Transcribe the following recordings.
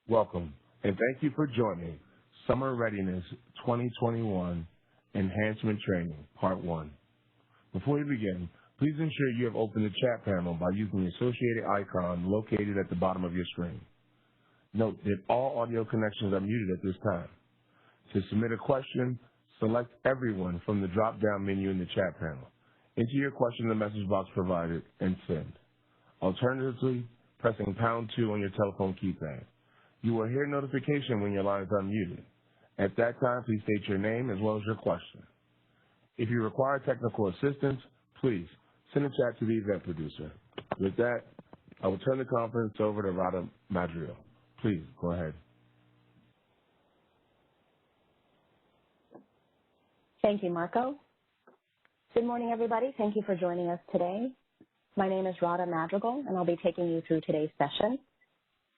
Welcome, and thank you for joining Summer Readiness 2021 Enhancement Training, Part 1. Before we begin, please ensure you have opened the chat panel by using the associated icon located at the bottom of your screen. Note that all audio connections are muted at this time. To submit a question, select Everyone from the drop-down menu in the chat panel. Enter your question in the message box provided and send. Alternatively, pressing pound 2 on your telephone keypad. You will hear notification when your line is unmuted. At that time, please state your name as well as your question. If you require technical assistance, please send a chat to the event producer. With that, I will turn the conference over to Rada Madrigal. Please go ahead. Thank you, Marco. Good morning, everybody. Thank you for joining us today. My name is Rada Madrigal, and I'll be taking you through today's session.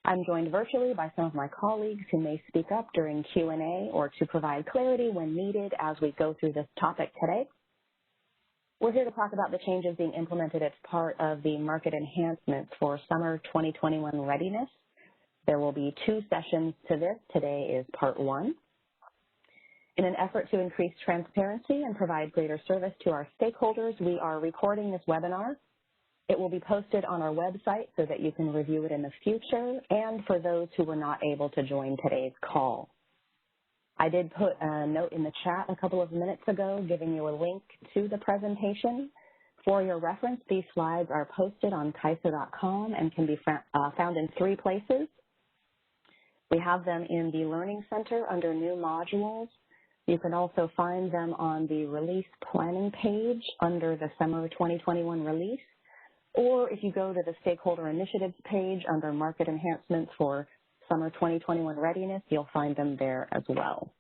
I'm joined virtually by some of my colleagues who may speak up during Q&A or to provide clarity when needed as we go through this topic today. We're here to talk about the changes being implemented as part of the market enhancements for summer 2021 readiness. There will be 2 sessions to this. Today is part 1. In an effort to increase transparency and provide greater service to our stakeholders, we are recording this webinar. It will be posted on our website so that you can review it in the future and for those who were not able to join today's call. I did put a note in the chat a couple of minutes ago giving you a link to the presentation. For your reference, these slides are posted on Kaiser.com and can be found in 3 places. We have them in the Learning Center under New Modules. You can also find them on the Release Planning page under the Summer 2021 Release. Or if you go to the Stakeholder Initiatives page under Market Enhancements for Summer 2021 Readiness, you'll find them there as well.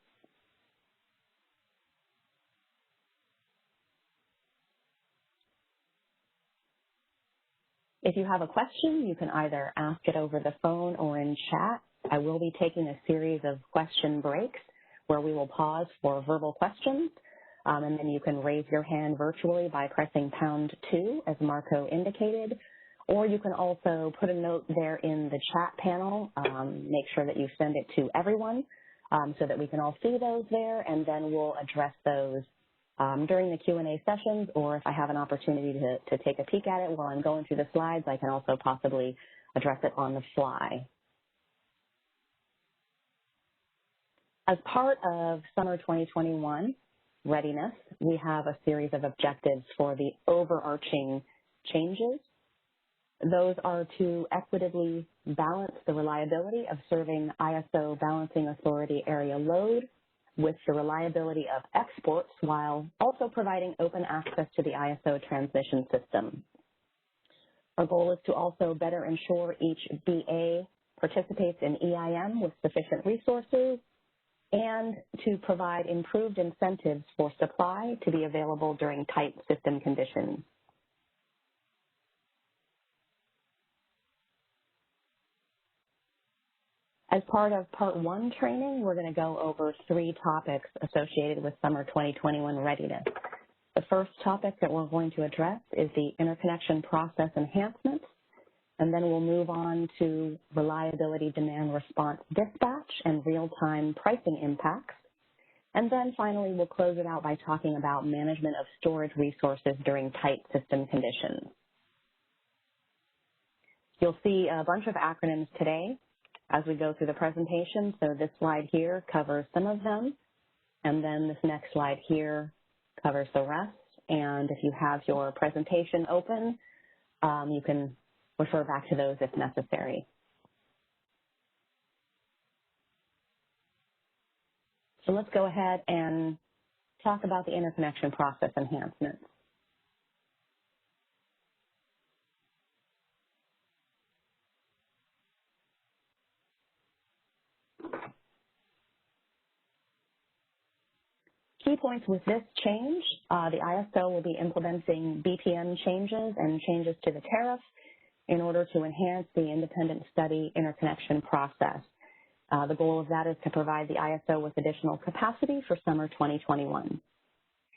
If you have a question, you can either ask it over the phone or in chat. I will be taking a series of question breaks where we will pause for verbal questions. And then you can raise your hand virtually by pressing pound 2, as Marco indicated. Or you can also put a note there in the chat panel. Make sure that you send it to everyone so that we can all see those there, and then we'll address those during the Q&A sessions, or if I have an opportunity to take a peek at it while I'm going through the slides, I can also possibly address it on the fly. As part of Summer 2021 Readiness, we have a series of objectives for the overarching changes. Those are to equitably balance the reliability of serving ISO Balancing Authority area load with the reliability of exports while also providing open access to the ISO transmission system. Our goal is to also better ensure each BA participates in EIM with sufficient resources and to provide improved incentives for supply to be available during tight system conditions. As part of Part 1 training, we're going to go over 3 topics associated with Summer 2021 Readiness. The first topic that we're going to address is the interconnection process enhancements, and then we'll move on to reliability demand response dispatch and real-time pricing impacts. And then finally, we'll close it out by talking about management of storage resources during tight system conditions. You'll see a bunch of acronyms today as we go through the presentation. So this slide here covers some of them, and then this next slide here covers the rest. And if you have your presentation open, you can refer back to those if necessary. So let's go ahead and talk about the interconnection process enhancements. Key points with this change, the ISO will be implementing BPM changes and changes to the tariff in order to enhance the independent study interconnection process. The goal of that is to provide the ISO with additional capacity for summer 2021.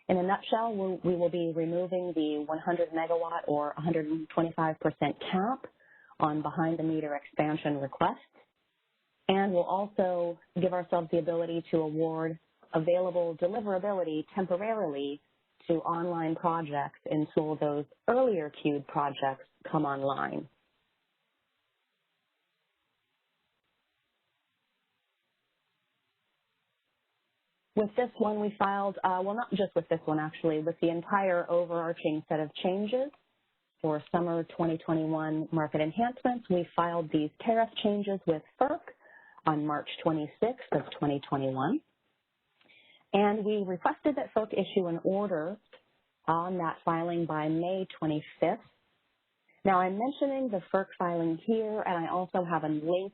In a nutshell, we will be removing the 100 megawatt or 125% cap on behind-the-meter expansion requests. And we'll also give ourselves the ability to award available deliverability temporarily to online projects until those earlier queued projects come online. With this one, we filed, well, not just with this one, actually, with the entire overarching set of changes for summer 2021 market enhancements. We filed these tariff changes with FERC on March 26th of 2021. And we requested that FERC issue an order on that filing by May 25th. Now, I'm mentioning the FERC filing here, and I also have a link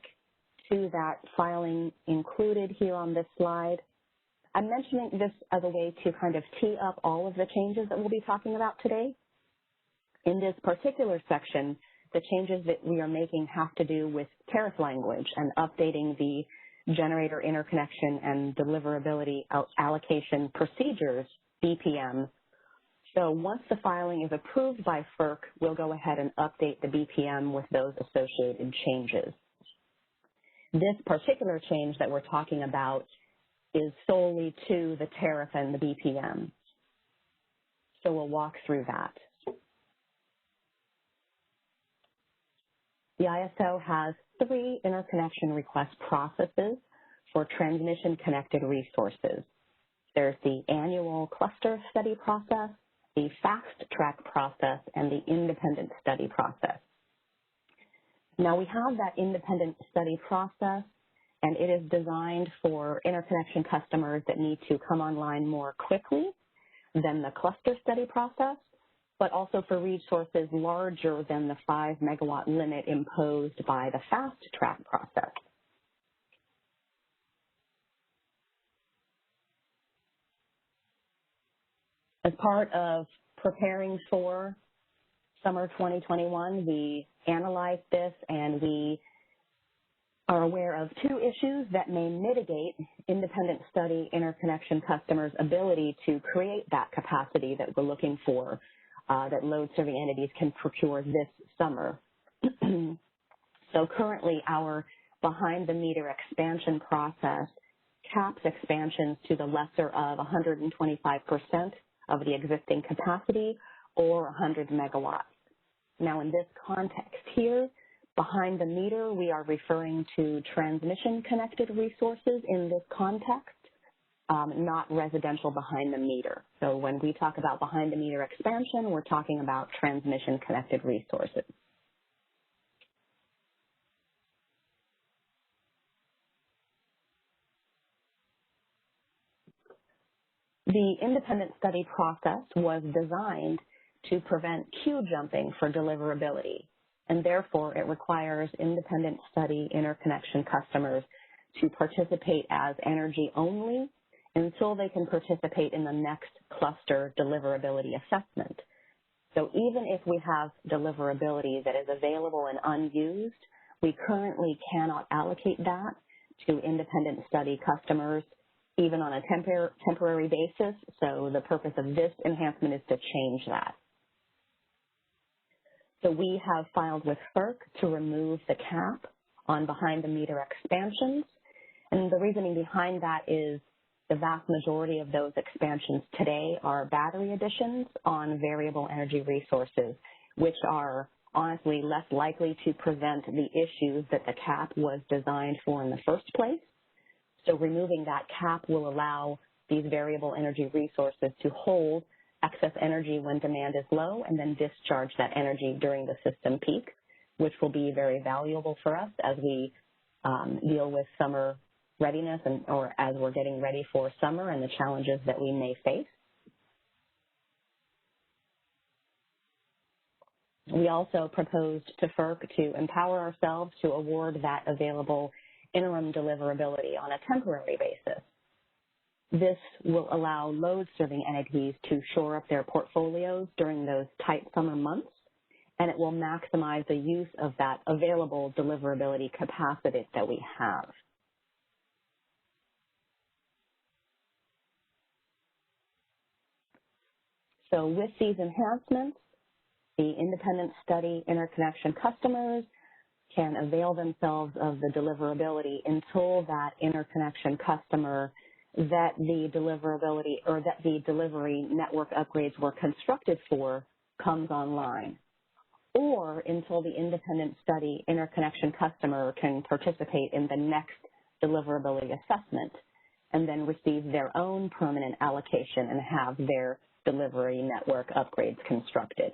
to that filing included here on this slide. I'm mentioning this as a way to kind of tee up all of the changes that we'll be talking about today. In this particular section, the changes that we are making have to do with tariff language and updating the generator interconnection and deliverability allocation procedures, BPM. So once the filing is approved by FERC, we'll go ahead and update the BPM with those associated changes. This particular change that we're talking about is solely to the tariff and the BPM. So we'll walk through that. The ISO has 3 interconnection request processes for transmission-connected resources. There's the annual cluster study process, the fast track process, and the independent study process. Now we have that independent study process, and it is designed for interconnection customers that need to come online more quickly than the cluster study process, but also for resources larger than the 5 megawatt limit imposed by the fast track process. As part of preparing for summer 2021, we analyzed this and we are aware of 2 issues that may mitigate independent study interconnection customers' ability to create that capacity that we're looking for, that load-serving entities can procure this summer. So currently, our behind-the-meter expansion process caps expansions to the lesser of 125% of the existing capacity or 100 megawatts. Now, in this context here, behind the meter, we are referring to transmission-connected resources in this context, not residential behind the meter. So when we talk about behind the meter expansion, we're talking about transmission-connected resources. The independent study process was designed to prevent queue jumping for deliverability, and therefore it requires independent study interconnection customers to participate as energy only until they can participate in the next cluster deliverability assessment. So even if we have deliverability that is available and unused, we currently cannot allocate that to independent study customers even on a temporary basis. So the purpose of this enhancement is to change that. So we have filed with FERC to remove the cap on behind-the-meter expansions. And the reasoning behind that is the vast majority of those expansions today are battery additions on variable energy resources, which are honestly less likely to prevent the issues that the cap was designed for in the first place. So removing that cap will allow these variable energy resources to hold excess energy when demand is low and then discharge that energy during the system peak, which will be very valuable for us as we deal with summer readiness or as we're getting ready for summer and the challenges that we may face. We also proposed to FERC to empower ourselves to award that available interim deliverability on a temporary basis. This will allow load-serving entities to shore up their portfolios during those tight summer months, and it will maximize the use of that available deliverability capacity that we have. So with these enhancements, the independent study interconnection customers can avail themselves of the deliverability until that interconnection customer that the deliverability or that the delivery network upgrades were constructed for comes online, or until the independent study interconnection customer can participate in the next deliverability assessment and then receive their own permanent allocation and have their delivery network upgrades constructed.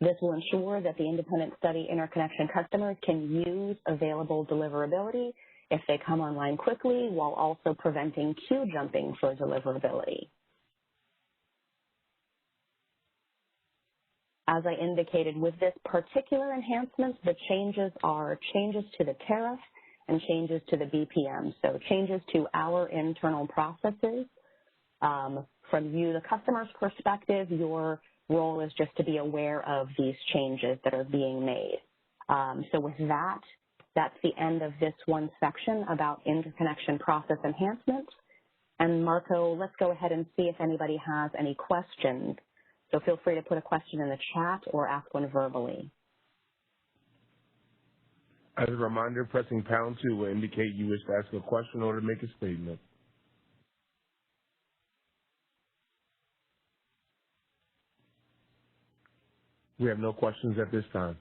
This will ensure that the independent study interconnection customers can use available deliverability if they come online quickly, while also preventing queue jumping for deliverability. As I indicated, with this particular enhancement, the changes are changes to the tariff and changes to the BPM, so changes to our internal processes. From you, the customer's perspective, your role is just to be aware of these changes that are being made. So with that, that's the end of this one section about interconnection process enhancements. And Marco, let's go ahead and see if anybody has any questions. So feel free to put a question in the chat or ask one verbally. As a reminder, pressing pound 2 will indicate you wish to ask a question or to make a statement. We have no questions at this time.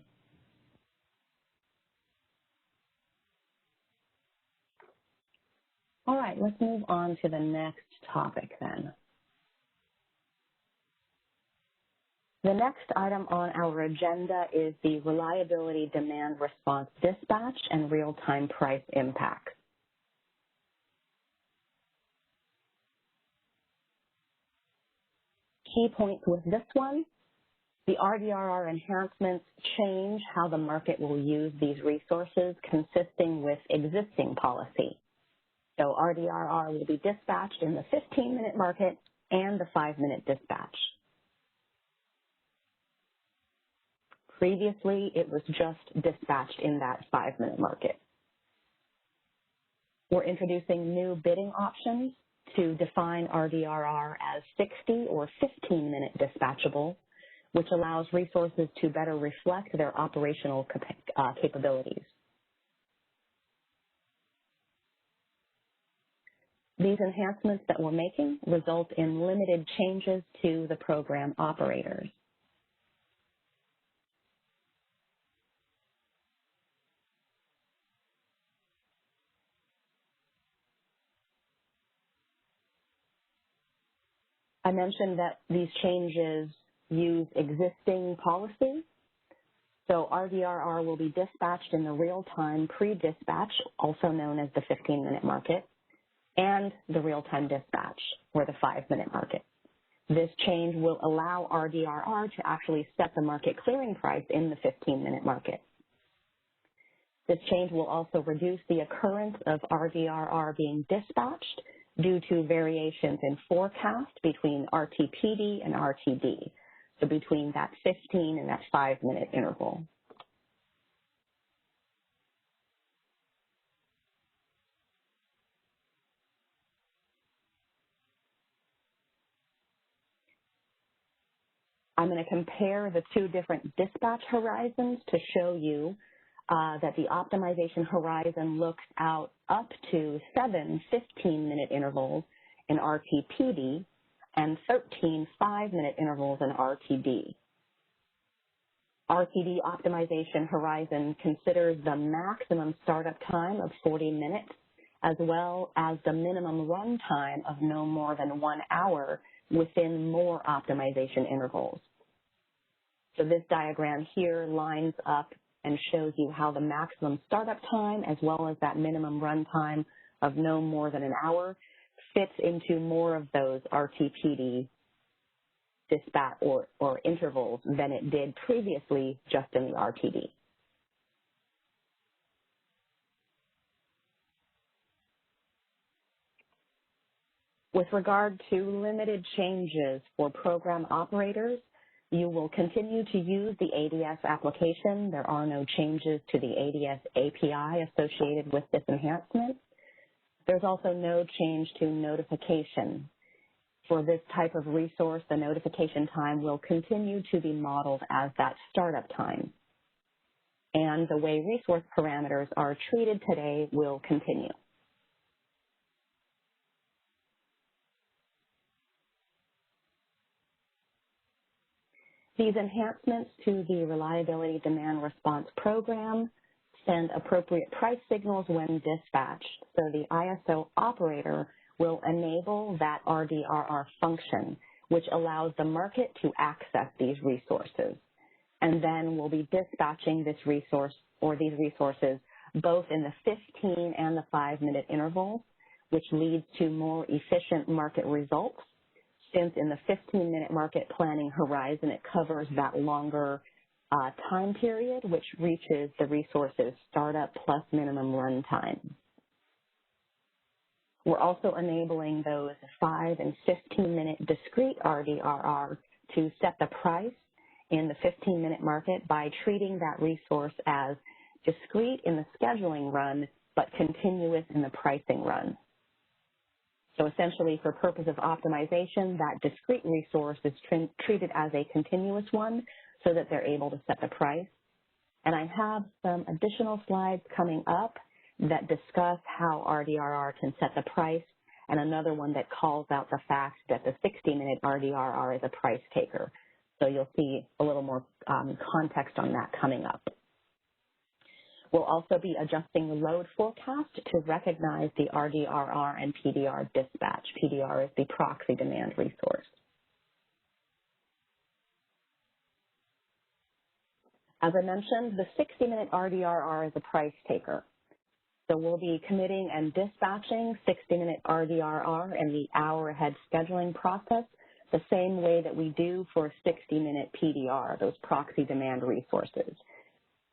All right, let's move on to the next topic then. The next item on our agenda is the reliability demand response dispatch and real-time price impact. Key points with this one: the RDRR enhancements change how the market will use these resources consisting with existing policy. So RDRR will be dispatched in the 15-minute market and the 5-minute dispatch. Previously, it was just dispatched in that 5-minute market. We're introducing new bidding options to define RDRR as 60 or 15-minute dispatchable, which allows resources to better reflect their operational capabilities. These enhancements that we're making result in limited changes to the program operators. I mentioned that these changes use existing policy. So RDRR will be dispatched in the real-time pre-dispatch, also known as the 15-minute market, and the real-time dispatch, or the 5-minute market. This change will allow RDRR to actually set the market clearing price in the 15-minute market. This change will also reduce the occurrence of RDRR being dispatched due to variations in forecast between RTPD and RTD, so between that 15 and that 5-minute interval. I'm going to compare the two different dispatch horizons to show you that the optimization horizon looks out up to 7 15-minute intervals in RTPD and 13 5-minute intervals in RTD. RTD optimization horizon considers the maximum startup time of 40 minutes as well as the minimum run time of no more than 1 hour within more optimization intervals. So this diagram here lines up and shows you how the maximum startup time as well as that minimum run time of no more than an hour fits into more of those RTPD dispatch or intervals than it did previously just in the RTD. With regard to limited changes for program operators, you will continue to use the ADS application. There are no changes to the ADS API associated with this enhancement. There's also no change to notification. For this type of resource, the notification time will continue to be modeled as that startup time. And the way resource parameters are treated today will continue. These enhancements to the Reliability Demand Response Program send appropriate price signals when dispatched, so the ISO operator will enable that RDRR function, which allows the market to access these resources. And then we'll be dispatching this resource or these resources both in the 15 and the 5-minute intervals, which leads to more efficient market results, since in the 15-minute market planning horizon, it covers that longer time period, which reaches the resource's startup plus minimum run time. We're also enabling those 5 and 15-minute discrete RDRR to set the price in the 15-minute market by treating that resource as discrete in the scheduling run, but continuous in the pricing run. So essentially, for purpose of optimization, that discrete resource is treated as a continuous one so that they're able to set the price. And I have some additional slides coming up that discuss how RDRR can set the price, and another one that calls out the fact that the 60-minute RDRR is a price taker. So you'll see a little more context on that coming up. We'll also be adjusting the load forecast to recognize the RDRR and PDR dispatch. PDR is the proxy demand resource. As I mentioned, the 60-minute RDRR is a price taker. So we'll be committing and dispatching 60-minute RDRR in the hour-ahead scheduling process the same way that we do for 60-minute PDR, those proxy demand resources.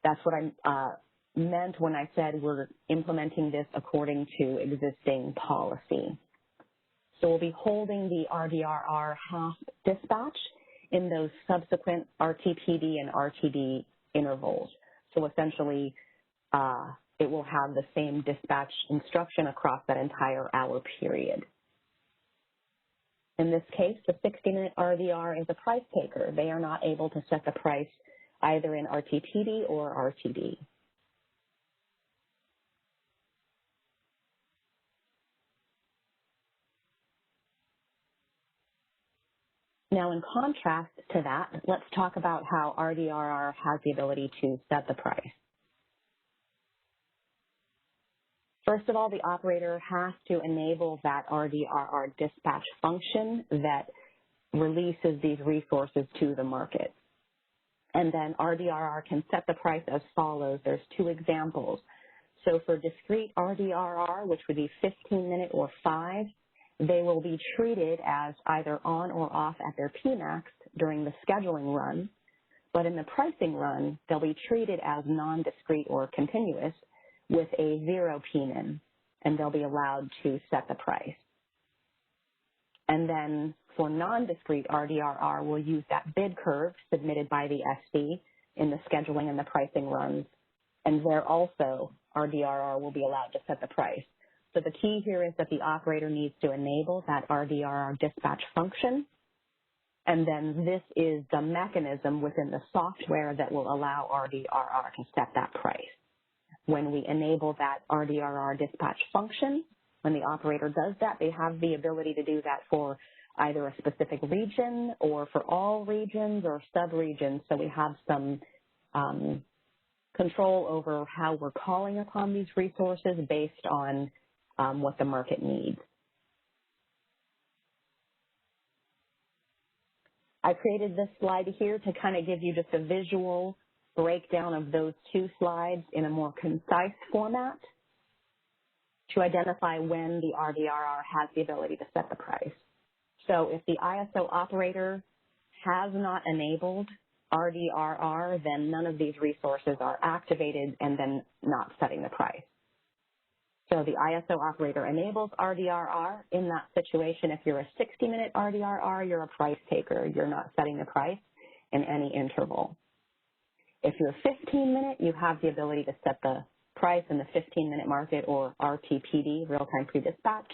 That's what I meant when I said we're implementing this according to existing policy. So we'll be holding the RDRR half dispatch in those subsequent RTPD and RTD intervals. So essentially, it will have the same dispatch instruction across that entire hour period. In this case, the 60-minute RDR is a price taker. They are not able to set the price either in RTPD or RTD. Now, in contrast to that, let's talk about how RDRR has the ability to set the price. First of all, the operator has to enable that RDRR dispatch function that releases these resources to the market. And then RDRR can set the price as follows. There's 2 examples. So for discrete RDRR, which would be 15-minute or 5, they will be treated as either on or off at their Pmax during the scheduling run, but in the pricing run, they'll be treated as non-discrete or continuous with a 0 Pmin, and they'll be allowed to set the price. And then for non-discrete RDRR, we'll use that bid curve submitted by the SC in the scheduling and the pricing runs, and there also RDRR will be allowed to set the price. So the key here is that the operator needs to enable that RDRR dispatch function, and then this is the mechanism within the software that will allow RDRR to set that price. When we enable that RDRR dispatch function, when the operator does that, they have the ability to do that for either a specific region or for all regions or sub-regions, so we have some control over how we're calling upon these resources based on what the market needs. I created this slide here to kind of give you just a visual breakdown of those 2 slides in a more concise format to identify when the RDRR has the ability to set the price. So if the ISO operator has not enabled RDRR, then none of these resources are activated and then not setting the price. So the ISO operator enables RDRR. In that situation, if you're a 60-minute RDRR, you're a price taker. You're not setting the price in any interval. If you're 15-minute, you have the ability to set the price in the 15-minute market or RTPD, real-time pre-dispatch.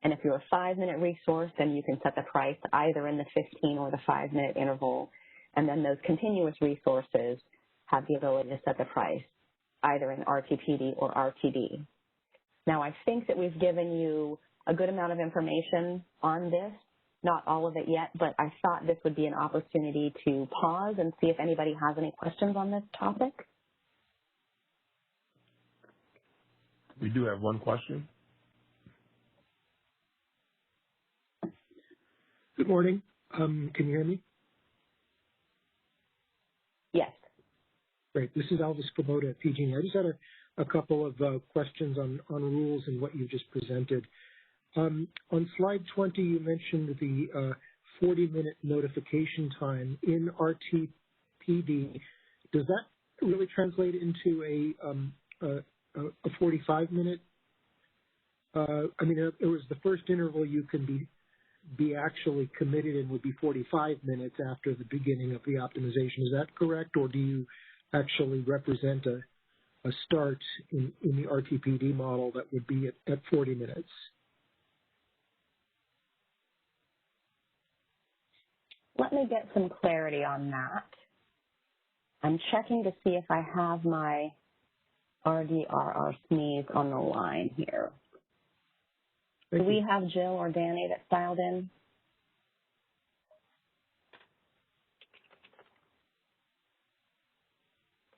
And if you're a 5-minute resource, then you can set the price either in the 15 or the 5-minute interval. And then those continuous resources have the ability to set the price either in RTPD or RTD. Now, I think that we've given you a good amount of information on this, not all of it yet, but I thought this would be an opportunity to pause and see if anybody has any questions on this topic. We do have one question. Good morning. Can you hear me? Yes. Great. This is Alvis Komoda at PG&E. I just had a couple of questions on rules and what you just presented. On slide 20, you mentioned the 40-minute notification time in RTPD. Does that really translate into a 45-minute? I mean, it was the first interval you can be actually committed in would be 45 minutes after the beginning of the optimization. Is that correct, or do you actually represent a start in the RTPD model that would be at 40 minutes? Let me get some clarity on that. I'm checking to see if I have my RDRR SMEs on the line here. Do we have Jill or Danny that's dialed in?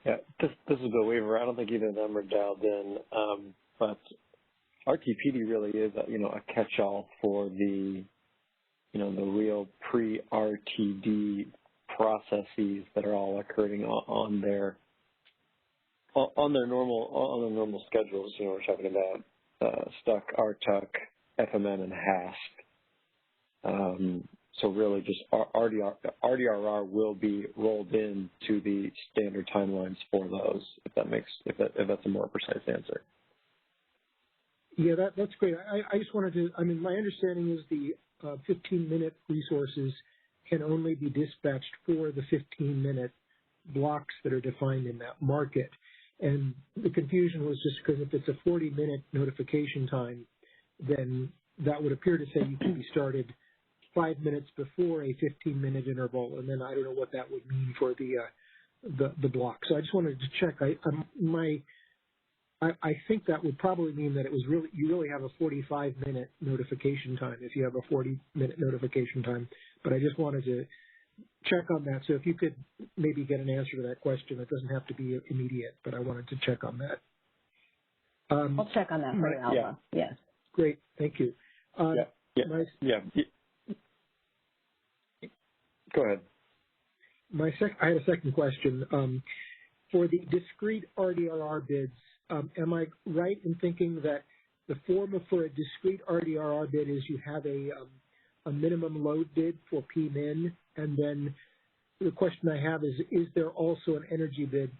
Yeah, this is Bill Weaver. I don't think either of them are dialed in, but RTPD really is a catch-all for the the real pre-RTD processes that are all occurring on their normal schedules. We're talking about STUC, RTUC, FMN, and HASP. So really just RDRR will be rolled into the standard timelines for those, if that's a more precise answer. Yeah, that's great. I just wanted to, my understanding is the 15-minute resources can only be dispatched for the 15-minute blocks that are defined in that market. And the confusion was just because if it's a 40-minute notification time, then that would appear to say you can be started 5 minutes before a 15-minute interval, and then I don't know what that would mean for the block. So I just wanted to check. I think that would probably mean that you really have a 45-minute notification time if you have a 40-minute notification time. But I just wanted to check on that. So if you could maybe get an answer to that question, it doesn't have to be immediate, but I wanted to check on that. I'll check on that for you, Alva. Yeah. Yes. Great. Thank you. Yeah. Go ahead. I had a second question. For the discrete RDRR bids, am I right in thinking that the form for a discrete RDRR bid is you have a minimum load bid for PMIN, and then the question I have is there also an energy bid?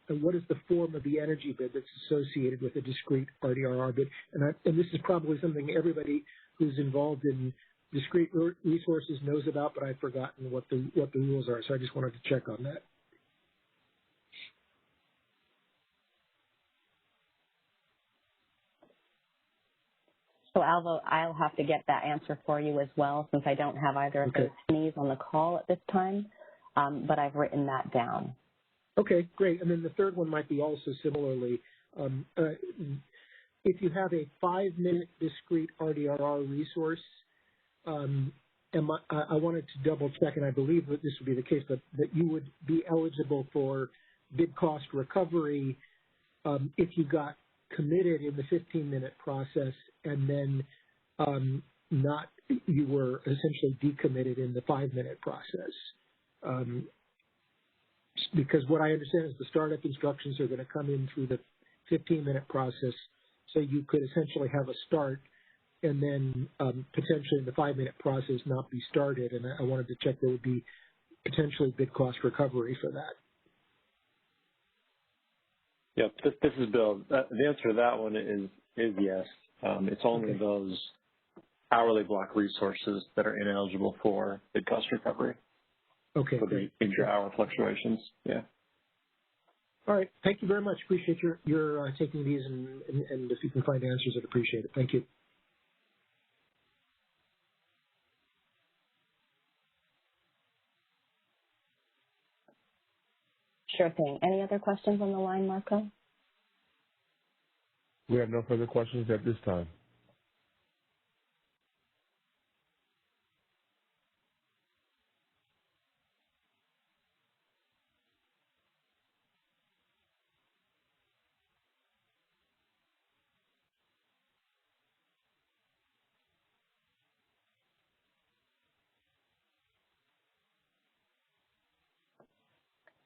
What is the form of the energy bid that's associated with a discrete RDRR bid? And this is probably something everybody who's involved in discrete resources knows about, but I've forgotten what the rules are, so I just wanted to check on that. So, Alva, I'll have to get that answer for you as well, since I don't have either of those SMEs on the call at this time, but I've written that down. Okay, great. And then the third one might be also similarly. If you have a 5-minute discrete RDRR resource, I wanted to double check, and I believe that this would be the case, but that you would be eligible for bid cost recovery if you got committed in the 15-minute process and then you were essentially decommitted in the 5-minute process. Because what I understand is the startup instructions are going to come in through the 15-minute process, so you could essentially have a start and then potentially in the 5-minute process not be started. And I wanted to check there would be potentially bid cost recovery for that. Yeah, this is Bill. The answer to that one is yes. It's only those hourly block resources that are ineligible for bid cost recovery. Okay. For the intra-hour fluctuations. Yeah. All right. Thank you very much. Appreciate your taking these, and if you can find answers, I'd appreciate it. Thank you. Sure thing. Any other questions on the line, Marco? We have no further questions at this time.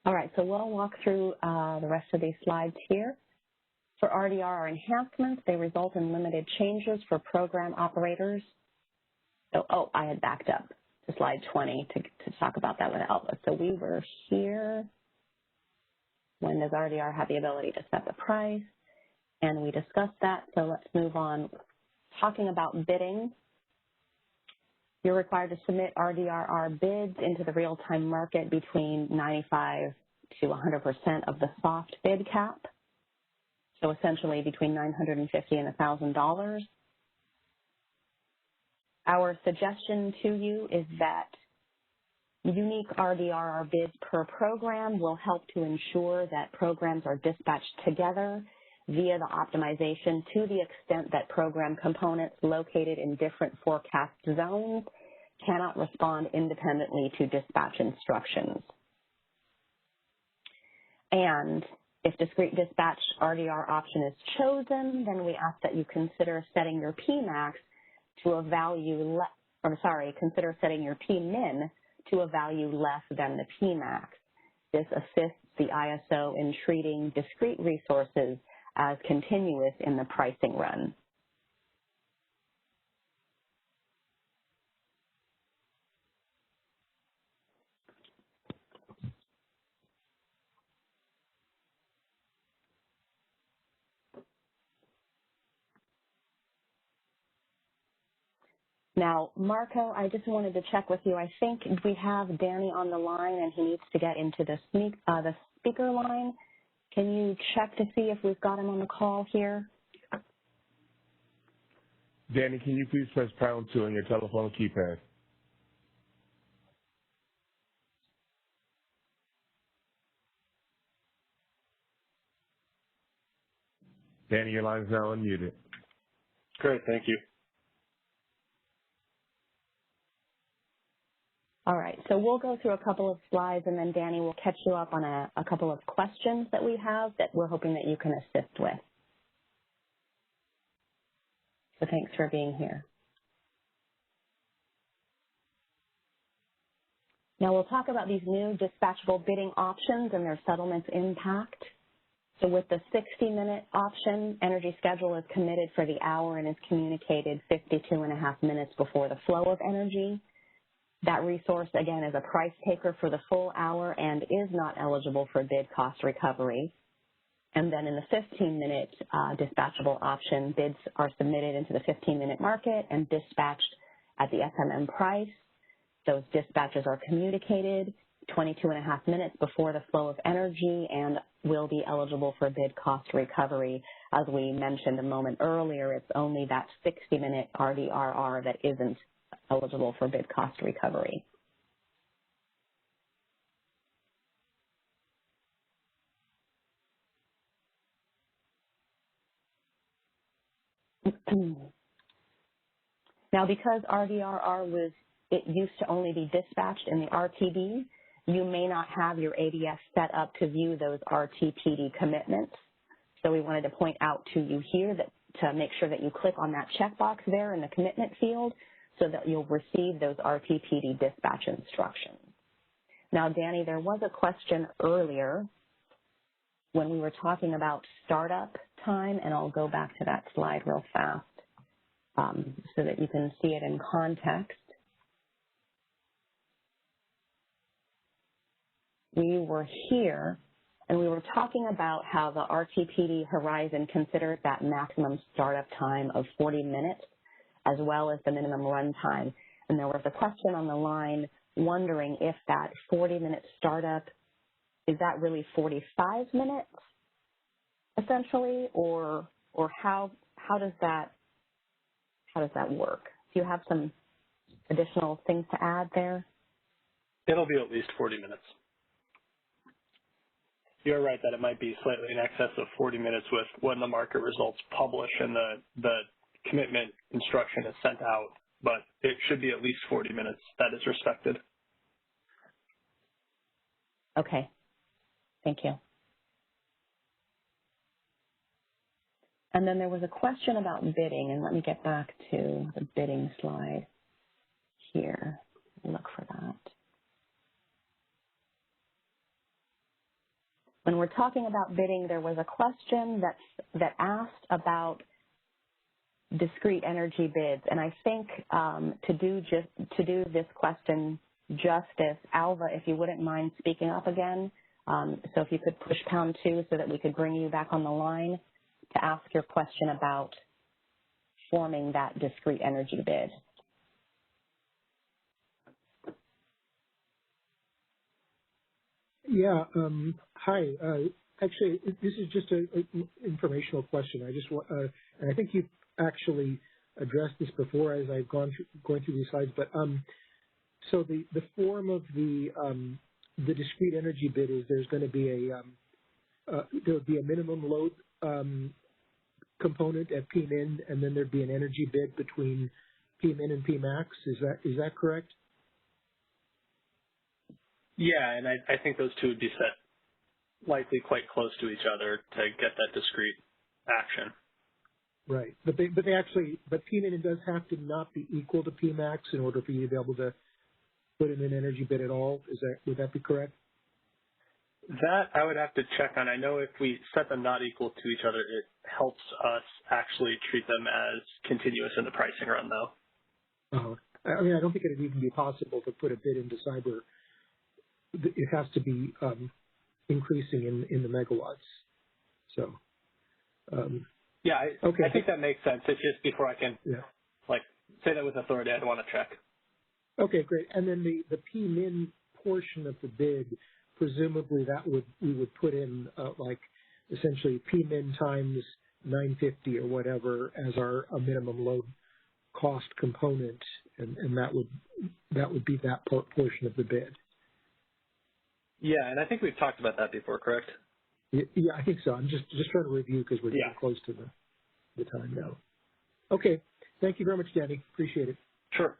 All right, so we'll walk through the rest of these slides here. For RDR or enhancements, they result in limited changes for program operators. So, I had backed up to slide 20 to talk about that with Alva. So we were here. When does RDR have the ability to set the price? And we discussed that, so let's move on. Talking about bidding, you're required to submit RDRR bids into the real-time market between 95 to 100% of the soft bid cap, so essentially between $950 and $1,000. Our suggestion to you is that unique RDRR bids per program will help to ensure that programs are dispatched together via the optimization to the extent that program components located in different forecast zones cannot respond independently to dispatch instructions. And if discrete dispatch RDR option is chosen, then we ask that you consider setting your PMax to a value, consider setting your PMin to a value less than the PMax. This assists the ISO in treating discrete resources as continuous in the pricing run. Now, Marco, I just wanted to check with you. I think we have Danny on the line, and he needs to get into the speaker line. Can you check to see if we've got him on the call here? Danny, can you please press #2 on your telephone keypad? Danny, your line is now unmuted. Great, thank you. All right, so we'll go through a couple of slides, and then Danny will catch you up on a couple of questions that we have that we're hoping that you can assist with. So thanks for being here. Now we'll talk about these new dispatchable bidding options and their settlement's impact. So with the 60-minute option, energy schedule is committed for the hour and is communicated 52.5 minutes before the flow of energy. That resource, again, is a price taker for the full hour and is not eligible for bid cost recovery. And then in the 15-minute dispatchable option, bids are submitted into the 15-minute market and dispatched at the SMM price. Those dispatches are communicated 22.5 minutes before the flow of energy and will be eligible for bid cost recovery. As we mentioned a moment earlier, it's only that 60-minute RDRR that isn't eligible for bid cost recovery. Now, because RDRR it used to only be dispatched in the RTD, you may not have your ADS set up to view those RTPD commitments. So we wanted to point out to you here that to make sure that you click on that checkbox there in the commitment field so that you'll receive those RTPD dispatch instructions. Now, Danny, there was a question earlier when we were talking about startup time, and I'll go back to that slide real fast so that you can see it in context. We were here, and we were talking about how the RTPD Horizon considers that maximum startup time of 40 minutes as well as the minimum run time. And there was a question on the line wondering if that 40-minute startup, is that really 45 minutes essentially, or how does that work? Do you have some additional things to add there? It'll be at least 40 minutes. you're right that it might be slightly in excess of 40 minutes with when the market results publish and the commitment instruction is sent out, but it should be at least 40 minutes. That is respected. Okay. Thank you. And then there was a question about bidding, and let me get back to the bidding slide here. Look for that. When we're talking about bidding, there was a question that asked about discrete energy bids, and I think to do this question justice, Alva, if you wouldn't mind speaking up again, so if you could push #2 so that we could bring you back on the line to ask your question about forming that discrete energy bid. Yeah. Hi. Actually, this is just an informational question. I just want, and I think you've actually addressed this before as I've going through these slides. But so the form of the discrete energy bid is there's going to be there'll be a minimum load component at Pmin, and then there'd be an energy bid between Pmin and Pmax. Is that correct? Yeah, and I think those two would be set likely quite close to each other to get that discrete action. Right, but Pmin does have to not be equal to Pmax in order for you to be able to put in an energy bid at all. Would that be correct? That I would have to check on. I know if we set them not equal to each other, it helps us actually treat them as continuous in the pricing run, though. I mean, I don't think it would even be possible to put a bid into cyber. It has to be increasing in the megawatts. So, yeah, okay. I think that makes sense. It's just before I can say that with authority, I'd want to check. Okay, great. And then the Pmin portion of the bid, presumably we would put in essentially Pmin times 950 or whatever as a minimum load cost component, and that would be that portion of the bid. Yeah, and I think we've talked about that before, correct? Yeah, I think so. I'm just trying to review because we're getting close to the time now. Okay. Thank you very much, Danny. Appreciate it. Sure.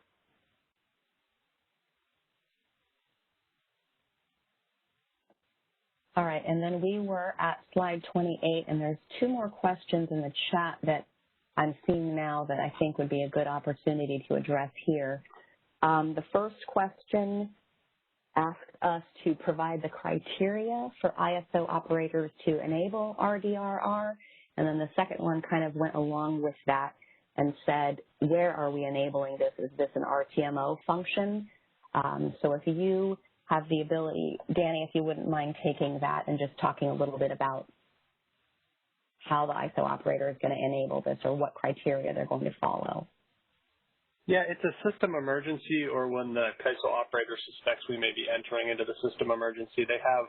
All right, and then we were at slide 28, and there's two more questions in the chat that I'm seeing now that I think would be a good opportunity to address here. The first question asked us to provide the criteria for ISO operators to enable RDRR, and then the second one kind of went along with that and said, where are we enabling this? Is this an RTMO function? So if you have the ability, Danny, if you wouldn't mind taking that and just talking a little bit about how the ISO operator is going to enable this or what criteria they're going to follow. Yeah, it's a system emergency, or when the ISO operator suspects we may be entering into the system emergency, they have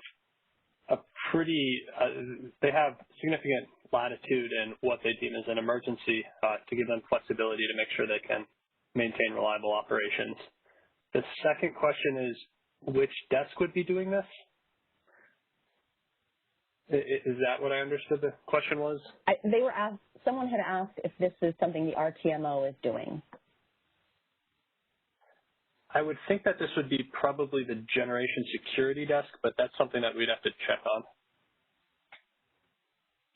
they have significant latitude in what they deem as an emergency to give them flexibility to make sure they can maintain reliable operations. The second question is, which desk would be doing this? Is that what I understood the question was? Someone had asked if this is something the RTMO is doing. I would think that this would be probably the generation security desk, but that's something that we'd have to check on.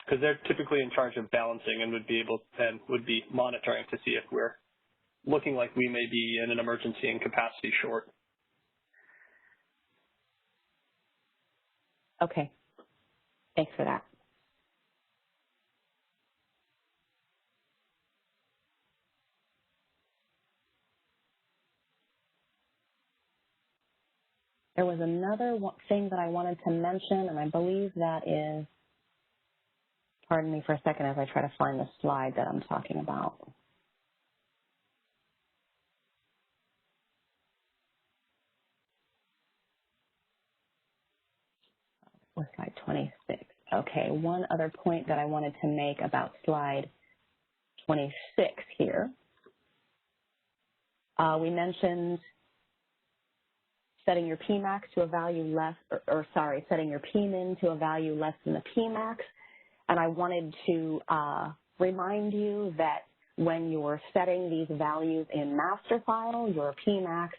Because they're typically in charge of balancing and would be monitoring to see if we're looking like we may be in an emergency and capacity short. Okay. Thanks for that. There was another thing that I wanted to mention, and I believe that is, pardon me for a second as I try to find the slide that I'm talking about. What's slide 26? Okay, one other point that I wanted to make about slide 26 here. We mentioned setting your Pmax to a value less, setting your Pmin to a value less than the Pmax. And I wanted to remind you that when you're setting these values in master file, your Pmax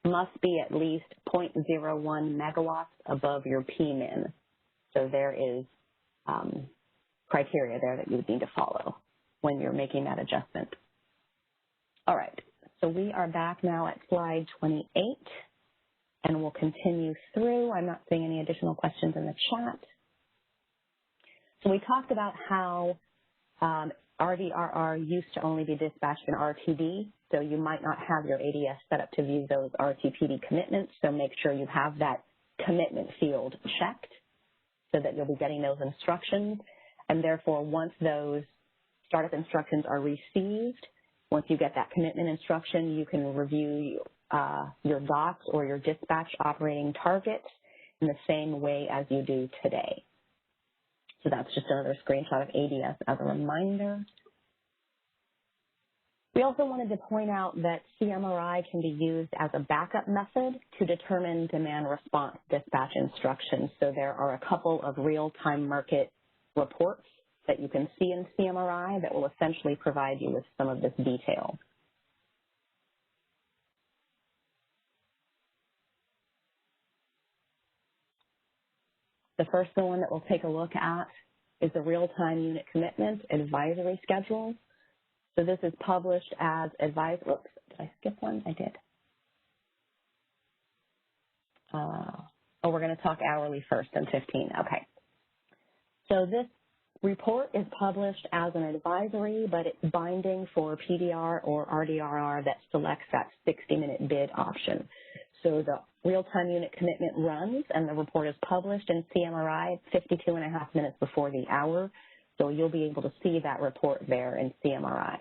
must be at least 0.01 megawatts above your Pmin. So there is criteria there that you would need to follow when you're making that adjustment. All right, so we are back now at slide 28, and we'll continue through. I'm not seeing any additional questions in the chat. So we talked about how RDRR used to only be dispatched in RTD, so you might not have your ADS set up to view those RTPD commitments, so make sure you have that commitment field checked so that you'll be getting those instructions. And therefore, once those startup instructions are received, once you get that commitment instruction, you can review your docs or your dispatch operating targets in the same way as you do today. So that's just another screenshot of ADS as a reminder. We also wanted to point out that CMRI can be used as a backup method to determine demand response dispatch instructions. So there are a couple of real-time market reports that you can see in CMRI that will essentially provide you with some of this detail. The first one that we'll take a look at is the real-time unit commitment advisory schedule. So this is published as oops, did I skip one? I did. We're going to talk hourly first and 15. Okay. So this report is published as an advisory, but it's binding for PDR or RDRR that selects that 60-minute bid option. So the real-time unit commitment runs, and the report is published in CMRI 52.5 minutes before the hour. So you'll be able to see that report there in CMRI.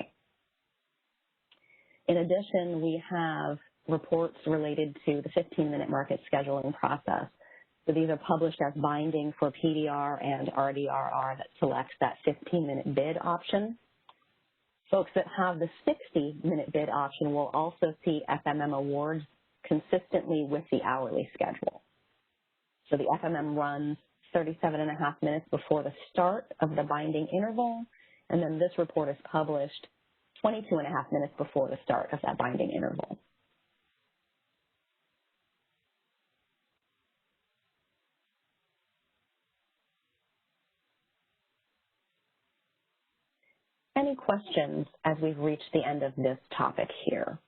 In addition, we have reports related to the 15-minute market scheduling process. So these are published as binding for PDR and RDRR that selects that 15-minute bid option. Folks that have the 60-minute bid option will also see FMM awards consistently with the hourly schedule. So the FMM runs 37.5 minutes before the start of the binding interval, and then this report is published 22.5 minutes before the start of that binding interval. Any questions as we've reached the end of this topic here?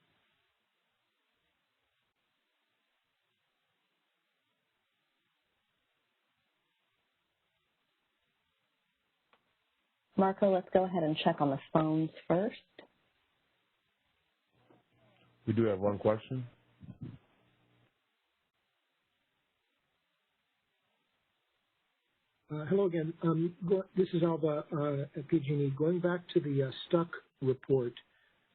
Marco, let's go ahead and check on the phones first. We do have one question. Hello again. This is Alba at PG&E. Going back to the stuck report,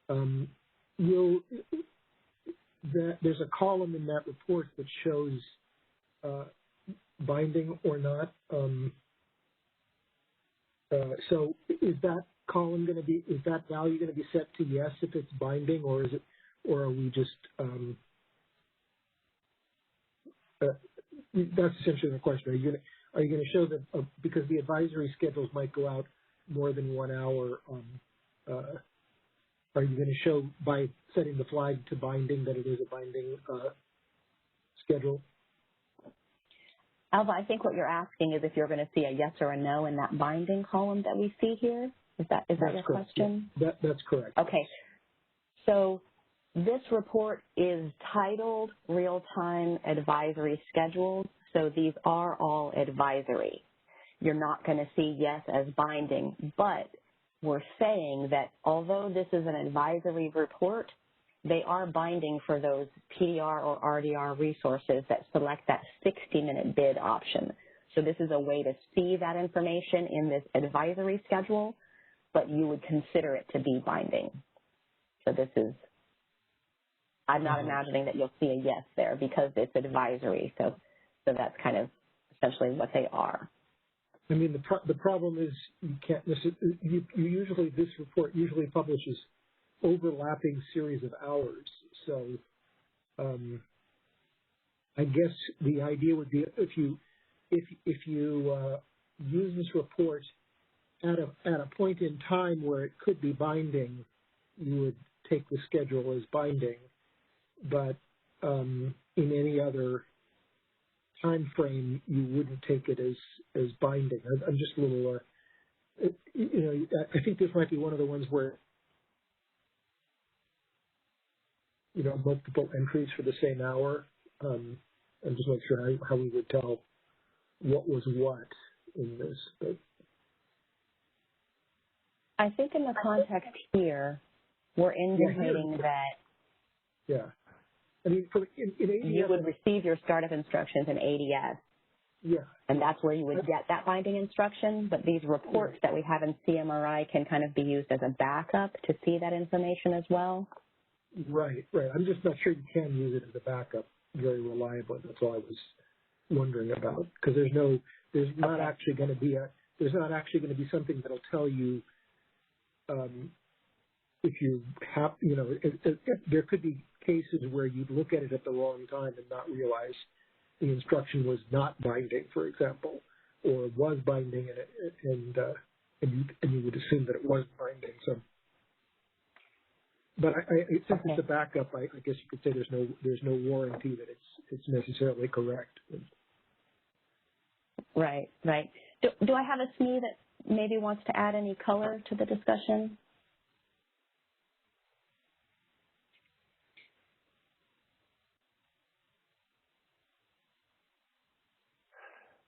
there's a column in that report that shows binding or not. So is that column going to be, is that value going to be set to yes if it's binding, or is it, or are we just, that's essentially the question. Are you going to show that, because the advisory schedules might go out more than 1 hour, are you going to show by setting the flag to binding that it is a binding schedule? Alva, I think what you're asking is if you're going to see a yes or a no in that binding column that we see here. Is that your correct. question? Yeah, that's correct. Okay. So this report is titled Real-Time Advisory Schedules. So these are all advisory. You're not going to see yes as binding, but we're saying that although this is an advisory report, they are binding for those PDR or RDR resources that select that 60-minute bid option. So this is a way to see that information in this advisory schedule, but you would consider it to be binding. So this is, I'm not imagining that you'll see a yes there because it's advisory. So that's kind of essentially what they are. I mean, the problem is you can't, this report usually publishes overlapping series of hours. So I guess the idea would be if you use this report at a point in time where it could be binding, you would take the schedule as binding, but in any other time frame, you wouldn't take it as binding. I'm just a little, I think this might be one of the ones where, multiple entries for the same hour. I'm just not sure how we would tell what was what in this. But I think in the context here, we're indicating that yeah. I mean, in ADS, you would receive your startup instructions in ADS. Yeah. And that's where you would get that binding instruction, but these reports that we have in CMRI can kind of be used as a backup to see that information as well. Right. I'm just not sure you can use it as a backup very reliably. That's all I was wondering about, because there's not actually going to be something that'll tell you if you have, there could be cases where you'd look at it at the wrong time and not realize the instruction was not binding, for example, or was binding and you would assume that it was binding. So, but since it's a backup, I guess you could say there's no warranty that it's necessarily correct. Right. Do I have a SME that maybe wants to add any color to the discussion?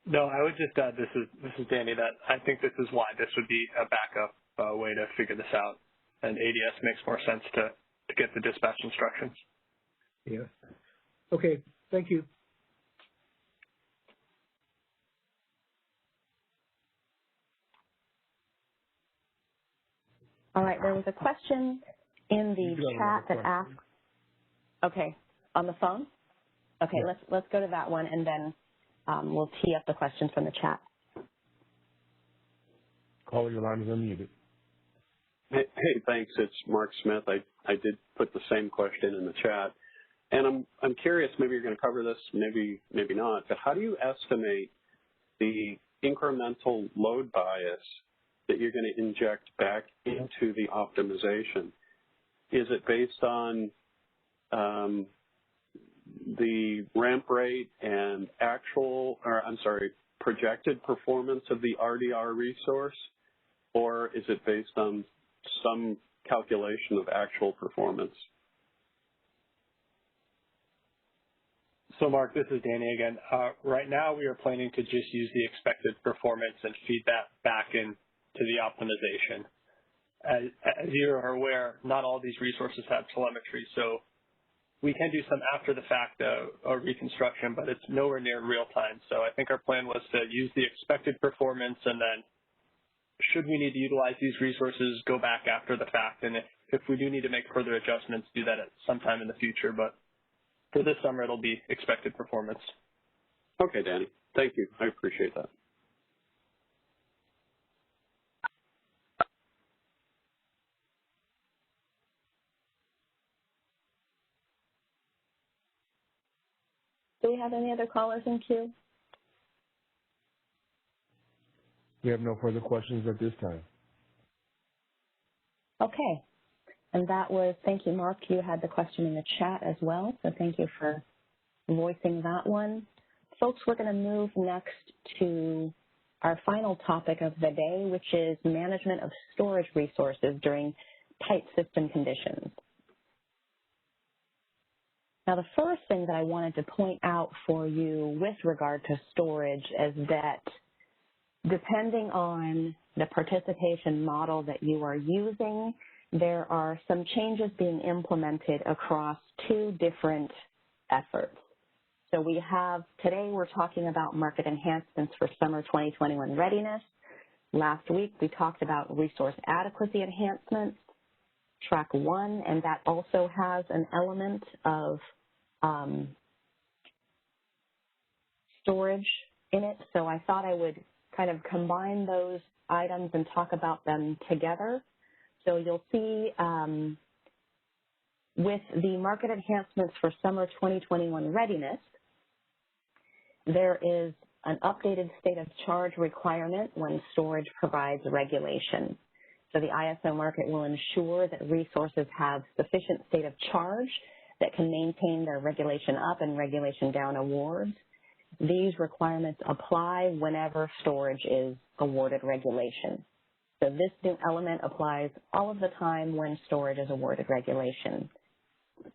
No, I would just add, this is Danny, that I think this is why this would be a backup way to figure this out. And ADS makes more sense to get the dispatch instructions. Yeah. Okay, thank you. All right, there was a question in the chat that asked, okay, on the phone? Okay, yeah. Let's go to that one, and then we'll tee up the questions from the chat. Caller, your line is unmuted. Hey, thanks. It's Mark Smith. I did put the same question in the chat, and I'm curious. Maybe you're going to cover this, maybe not. But how do you estimate the incremental load bias that you're going to inject back into the optimization? Is it based on the ramp rate and projected performance of the RDR resource, or is it based on some calculation of actual performance? So, Mark, this is Danny again. Right now, we are planning to just use the expected performance and feed that back into the optimization. As you are aware, not all these resources have telemetry, so we can do some after-the-fact reconstruction, but it's nowhere near real time. So I think our plan was to use the expected performance, and then should we need to utilize these resources, go back after the fact, and if we do need to make further adjustments, do that at some time in the future. But for this summer, it'll be expected performance. Okay, Danny. Thank you. I appreciate that. Do we have any other callers in queue? We have no further questions at this time. Okay. And that was, thank you, Mark. You had the question in the chat as well, so thank you for voicing that one. Folks, we're going to move next to our final topic of the day, which is management of storage resources during tight system conditions. Now, the first thing that I wanted to point out for you with regard to storage is that depending on the participation model that you are using, there are some changes being implemented across two different efforts. So we have, today we're talking about market enhancements for summer 2021 readiness. Last week we talked about resource adequacy enhancements, track 1, and that also has an element of storage in it. So I thought I would kind of combine those items and talk about them together. So you'll see with the market enhancements for summer 2021 readiness, There is an updated state of charge requirement when storage provides regulation. So the ISO market will ensure that resources have sufficient state of charge that can maintain their regulation up and regulation down awards. These requirements apply whenever storage is awarded regulation. So this new element applies all of the time when storage is awarded regulation.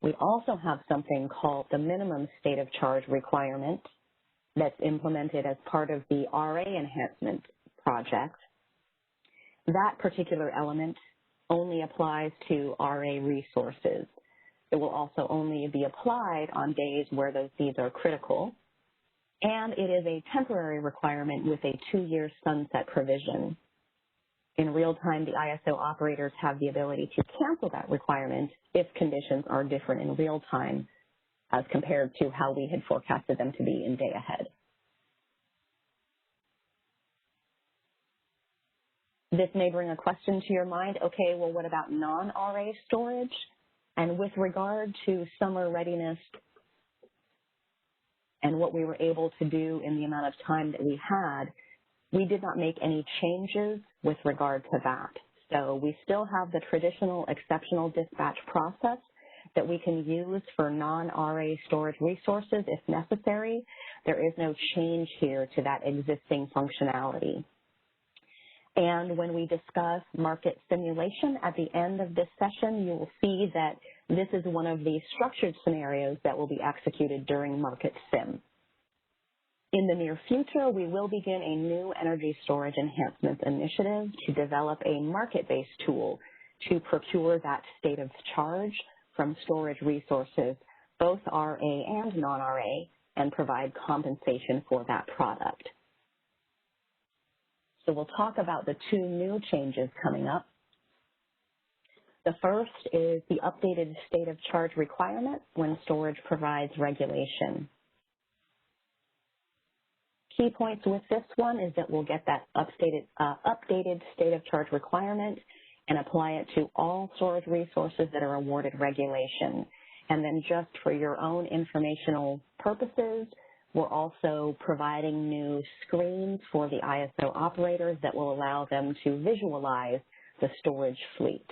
We also have something called the minimum state of charge requirement that's implemented as part of the RA enhancement project. That particular element only applies to RA resources. It will also only be applied on days where those needs are critical. And it is a temporary requirement with a 2-year sunset provision. In real time, the ISO operators have the ability to cancel that requirement if conditions are different in real time as compared to how we had forecasted them to be in day ahead. This may bring a question to your mind, okay, well, what about non-RA storage? And with regard to summer readiness and what we were able to do in the amount of time that we had, we did not make any changes with regard to that. So we still have the traditional exceptional dispatch process that we can use for non-RA storage resources if necessary. There is no change here to that existing functionality. And when we discuss market simulation at the end of this session, you will see that this is one of the structured scenarios that will be executed during market sim. In the near future, we will begin a new energy storage enhancements initiative to develop a market-based tool to procure that state of charge from storage resources, both RA and non-RA, and provide compensation for that product. So we'll talk about the 2 new changes coming up. The first is the updated state of charge requirement when storage provides regulation. Key points with this one is that we'll get that updated state of charge requirement and apply it to all storage resources that are awarded regulation. And then just for your own informational purposes, we're also providing new screens for the ISO operators that will allow them to visualize the storage fleet.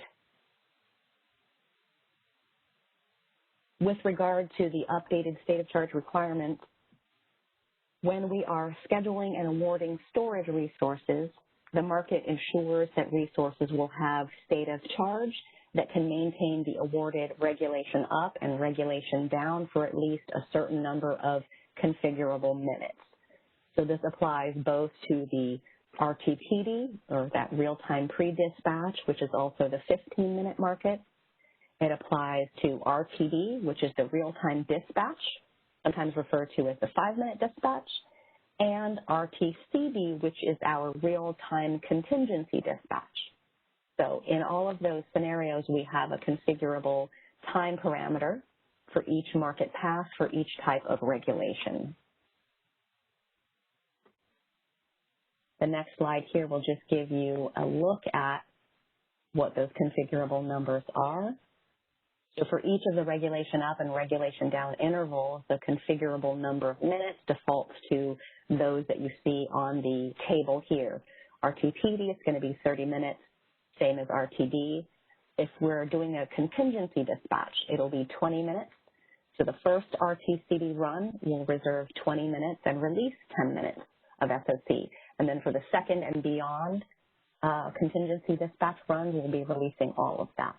With regard to the updated state of charge requirement, when we are scheduling and awarding storage resources, the market ensures that resources will have state of charge that can maintain the awarded regulation up and regulation down for at least a certain number of configurable minutes. So this applies both to the RTPD, or that real-time pre-dispatch, which is also the 15-minute market. It applies to RTD, which is the real-time dispatch, sometimes referred to as the 5-minute dispatch, and RTCD, which is our real-time contingency dispatch. So in all of those scenarios, we have a configurable time parameter for each market path for each type of regulation. The next slide here will just give you a look at what those configurable numbers are. So for each of the regulation up and regulation down intervals, the configurable number of minutes defaults to those that you see on the table here. RTPD is going to be 30 minutes, same as RTD. If we're doing a contingency dispatch, it'll be 20 minutes. So the first RTCD run will reserve 20 minutes and release 10 minutes of SOC. And then for the second and beyond contingency dispatch run, we'll be releasing all of that.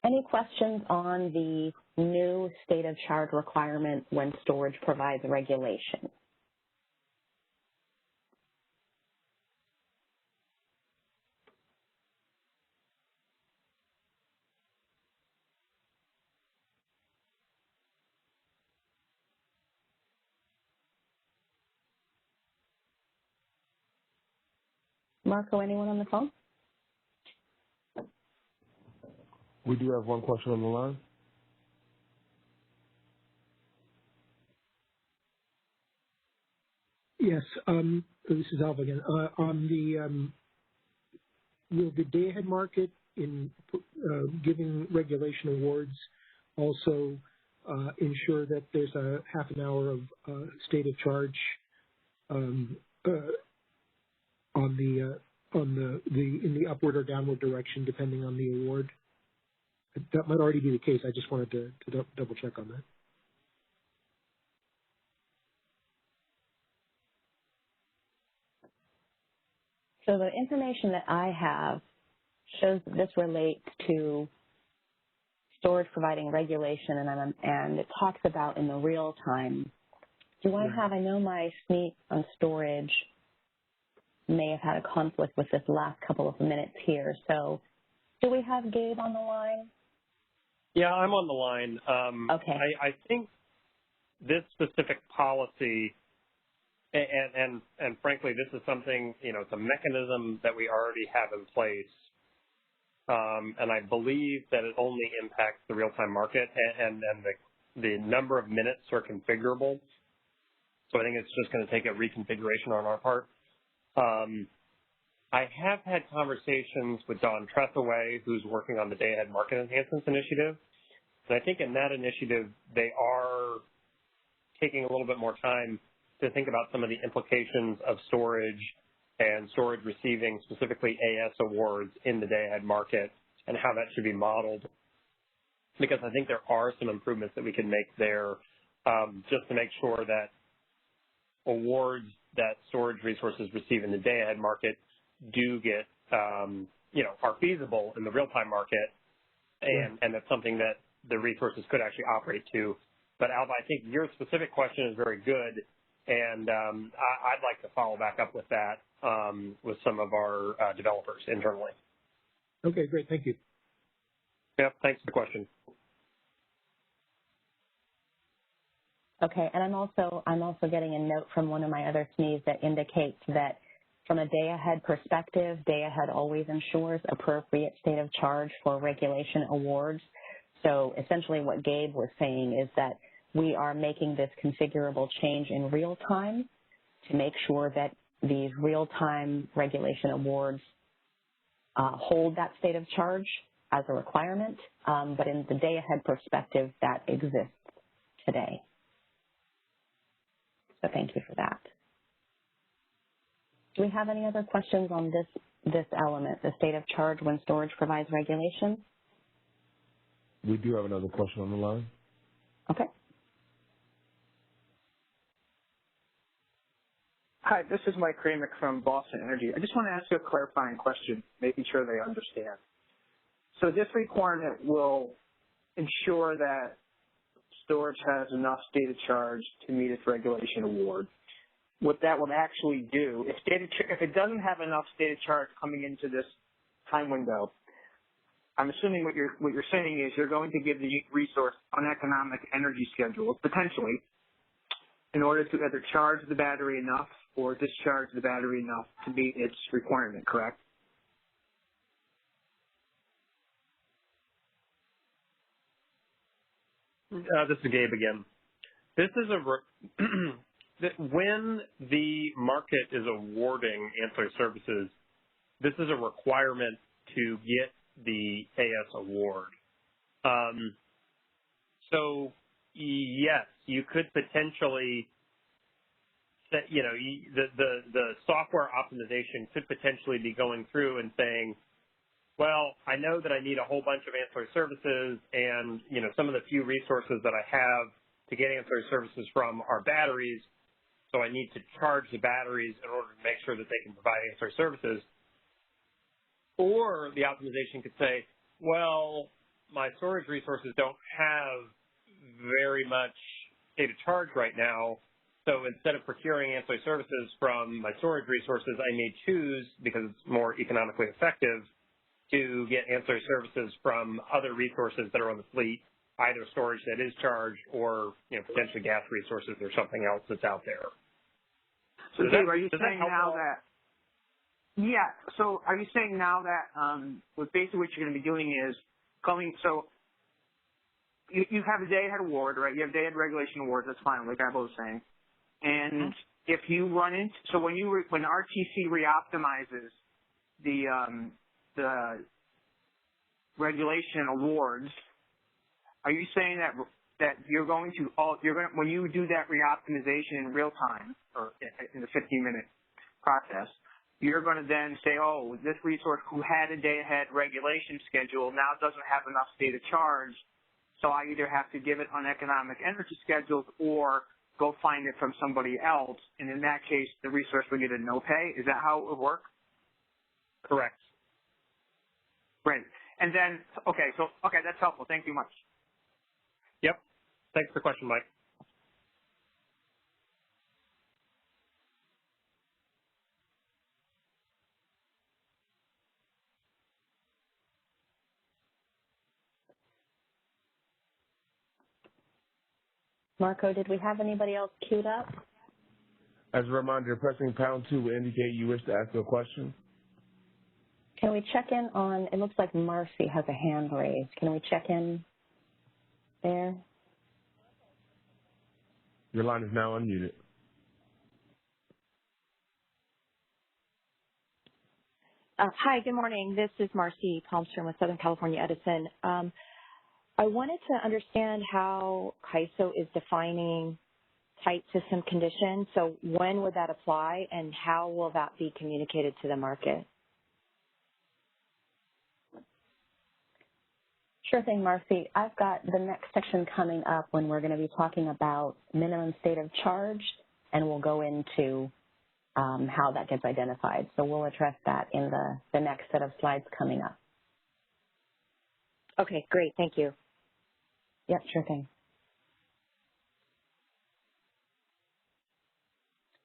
Any questions on the new state of charge requirement when storage provides regulation? Marco, anyone on the phone? We do have one question on the line. Yes, this is Alva again. On the will the day-ahead market in giving regulation awards also ensure that there's a half an hour of state of charge on in the upward or downward direction depending on the award? That might already be the case. I just wanted to double check on that. So the information that I have shows that this relates to storage providing regulation, and it talks about in the real time. Do I have, I know my SNEAP on storage may have had a conflict with this last couple of minutes here. So do we have Gabe on the line? Yeah, I'm on the line. Okay. I think this specific policy, and frankly, this is something, it's a mechanism that we already have in place. And I believe that it only impacts the real-time market, and the number of minutes are configurable. So I think it's just going to take a reconfiguration on our part. I have had conversations with Don Trethaway, who's working on the Day-Ahead Market Enhancements Initiative. And I think in that initiative, they are taking a little bit more time to think about some of the implications of storage and storage receiving specifically AS awards in the day-ahead market and how that should be modeled. Because I think there are some improvements that we can make there just to make sure that awards that storage resources receive in the day-ahead market do get, are feasible in the real-time market, and that's something that the resources could actually operate to. But Alva, I think your specific question is very good, and I'd like to follow back up with that with some of our developers internally. Okay, great. Thank you. Yep, thanks for the question. Okay, and I'm also getting a note from one of my other SMEs that indicates that from a day-ahead perspective, day-ahead always ensures appropriate state of charge for regulation awards. So essentially what Gabe was saying is that we are making this configurable change in real time to make sure that these real-time regulation awards hold that state of charge as a requirement, but in the day-ahead perspective, that exists today. So thank you for that. Do we have any other questions on this element, the state of charge when storage provides regulation? We do have another question on the line. Okay. Hi, this is Mike Kramick from Boston Energy. I just want to ask you a clarifying question, making sure they understand. So this requirement will ensure that storage has enough state of charge to meet its regulation award. What that would actually do, if it doesn't have enough state of charge coming into this time window, I'm assuming what you're saying is you're going to give the resource uneconomic energy schedules, potentially, in order to either charge the battery enough or discharge the battery enough to meet its requirement, correct? This is Gabe again. This is when the market is awarding ancillary services, this is a requirement to get the AS award. So yes, you could potentially, the software optimization could potentially be going through and saying, well, I know that I need a whole bunch of ancillary services, and some of the few resources that I have to get ancillary services from are batteries, so I need to charge the batteries in order to make sure that they can provide ancillary services. Or the optimization could say, well, my storage resources don't have very much state of charge right now, so instead of procuring ancillary services from my storage resources, I may choose, because it's more economically effective, to get ancillary services from other resources that are on the fleet, either storage that is charged or potentially gas resources or something else that's out there. So Dave, are you saying now that? Yeah. So are you saying now that basically what you're going to be doing is coming? So you have a day-ahead award, right? You have day-ahead regulation awards. That's fine, like I was saying. And if you run into when RTC reoptimizes the regulation awards, are you saying that you're going to when you do that reoptimization in real time or in the 15-minute process, you're going to then say, oh, this resource who had a day-ahead regulation schedule now doesn't have enough state of charge, so I either have to give it uneconomic energy schedules or go find it from somebody else, and in that case, the resource will get a no pay. Is that how it would work? Correct. Great. And then, okay, that's helpful. Thank you much. Yep. Thanks for the question, Mike. Marco, did we have anybody else queued up? As a reminder, pressing pound 2 will indicate you wish to ask a question. Can we check in on, it looks like Marcy has a hand raised. Can we check in there? Your line is now unmuted. Hi, good morning. This is Marcy Palmstrom with Southern California Edison. I wanted to understand how CAISO is defining tight system conditions. So when would that apply, and how will that be communicated to the market? Sure thing, Marcy. I've got the next section coming up when we're going to be talking about minimum state of charge, and we'll go into how that gets identified. So we'll address that in the next set of slides coming up. Okay, great. Thank you. Yep, sure thing.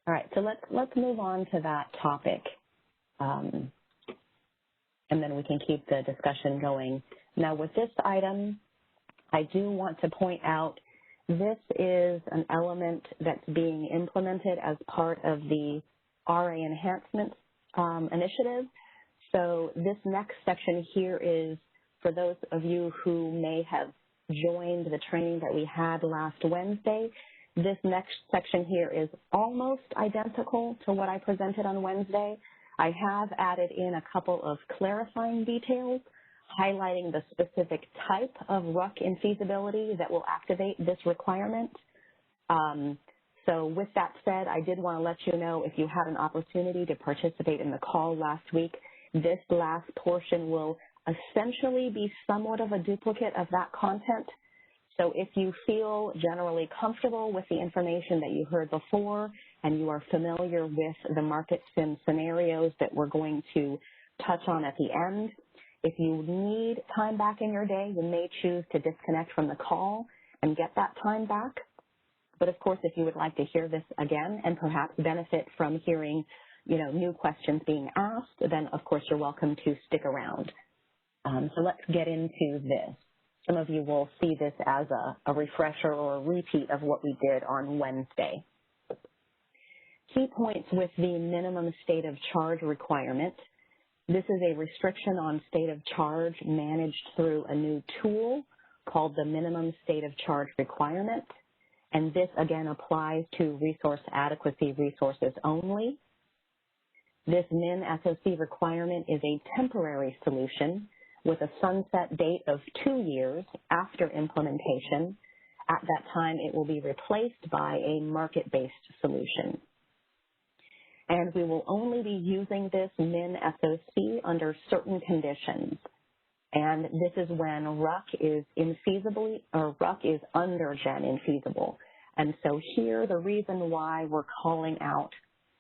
All right, so let's move on to that topic, and then we can keep the discussion going. Now, with this item, I do want to point out this is an element that's being implemented as part of the RA Enhancements initiative. So this next section here is for those of you who may have joined the training that we had last Wednesday. This next section here is almost identical to what I presented on Wednesday. I have added in a couple of clarifying details, highlighting the specific type of RUC infeasibility that will activate this requirement. So with that said, I did want to let you know, if you had an opportunity to participate in the call last week, this last portion will essentially be somewhat of a duplicate of that content. So if you feel generally comfortable with the information that you heard before and you are familiar with the market sim scenarios that we're going to touch on at the end, if you need time back in your day, you may choose to disconnect from the call and get that time back. But of course, if you would like to hear this again and perhaps benefit from hearing, new questions being asked, then of course you're welcome to stick around. So let's get into this. Some of you will see this as a refresher or a repeat of what we did on Wednesday. Key points with the minimum state of charge requirement. This is a restriction on state of charge managed through a new tool called the minimum state of charge requirement. And this again applies to resource adequacy resources only. This min SOC requirement is a temporary solution with a sunset date of 2 years after implementation. At that time, it will be replaced by a market-based solution. And we will only be using this min SOC under certain conditions. And this is when RUC is infeasible or RUC is under gen infeasible. And so here, the reason why we're calling out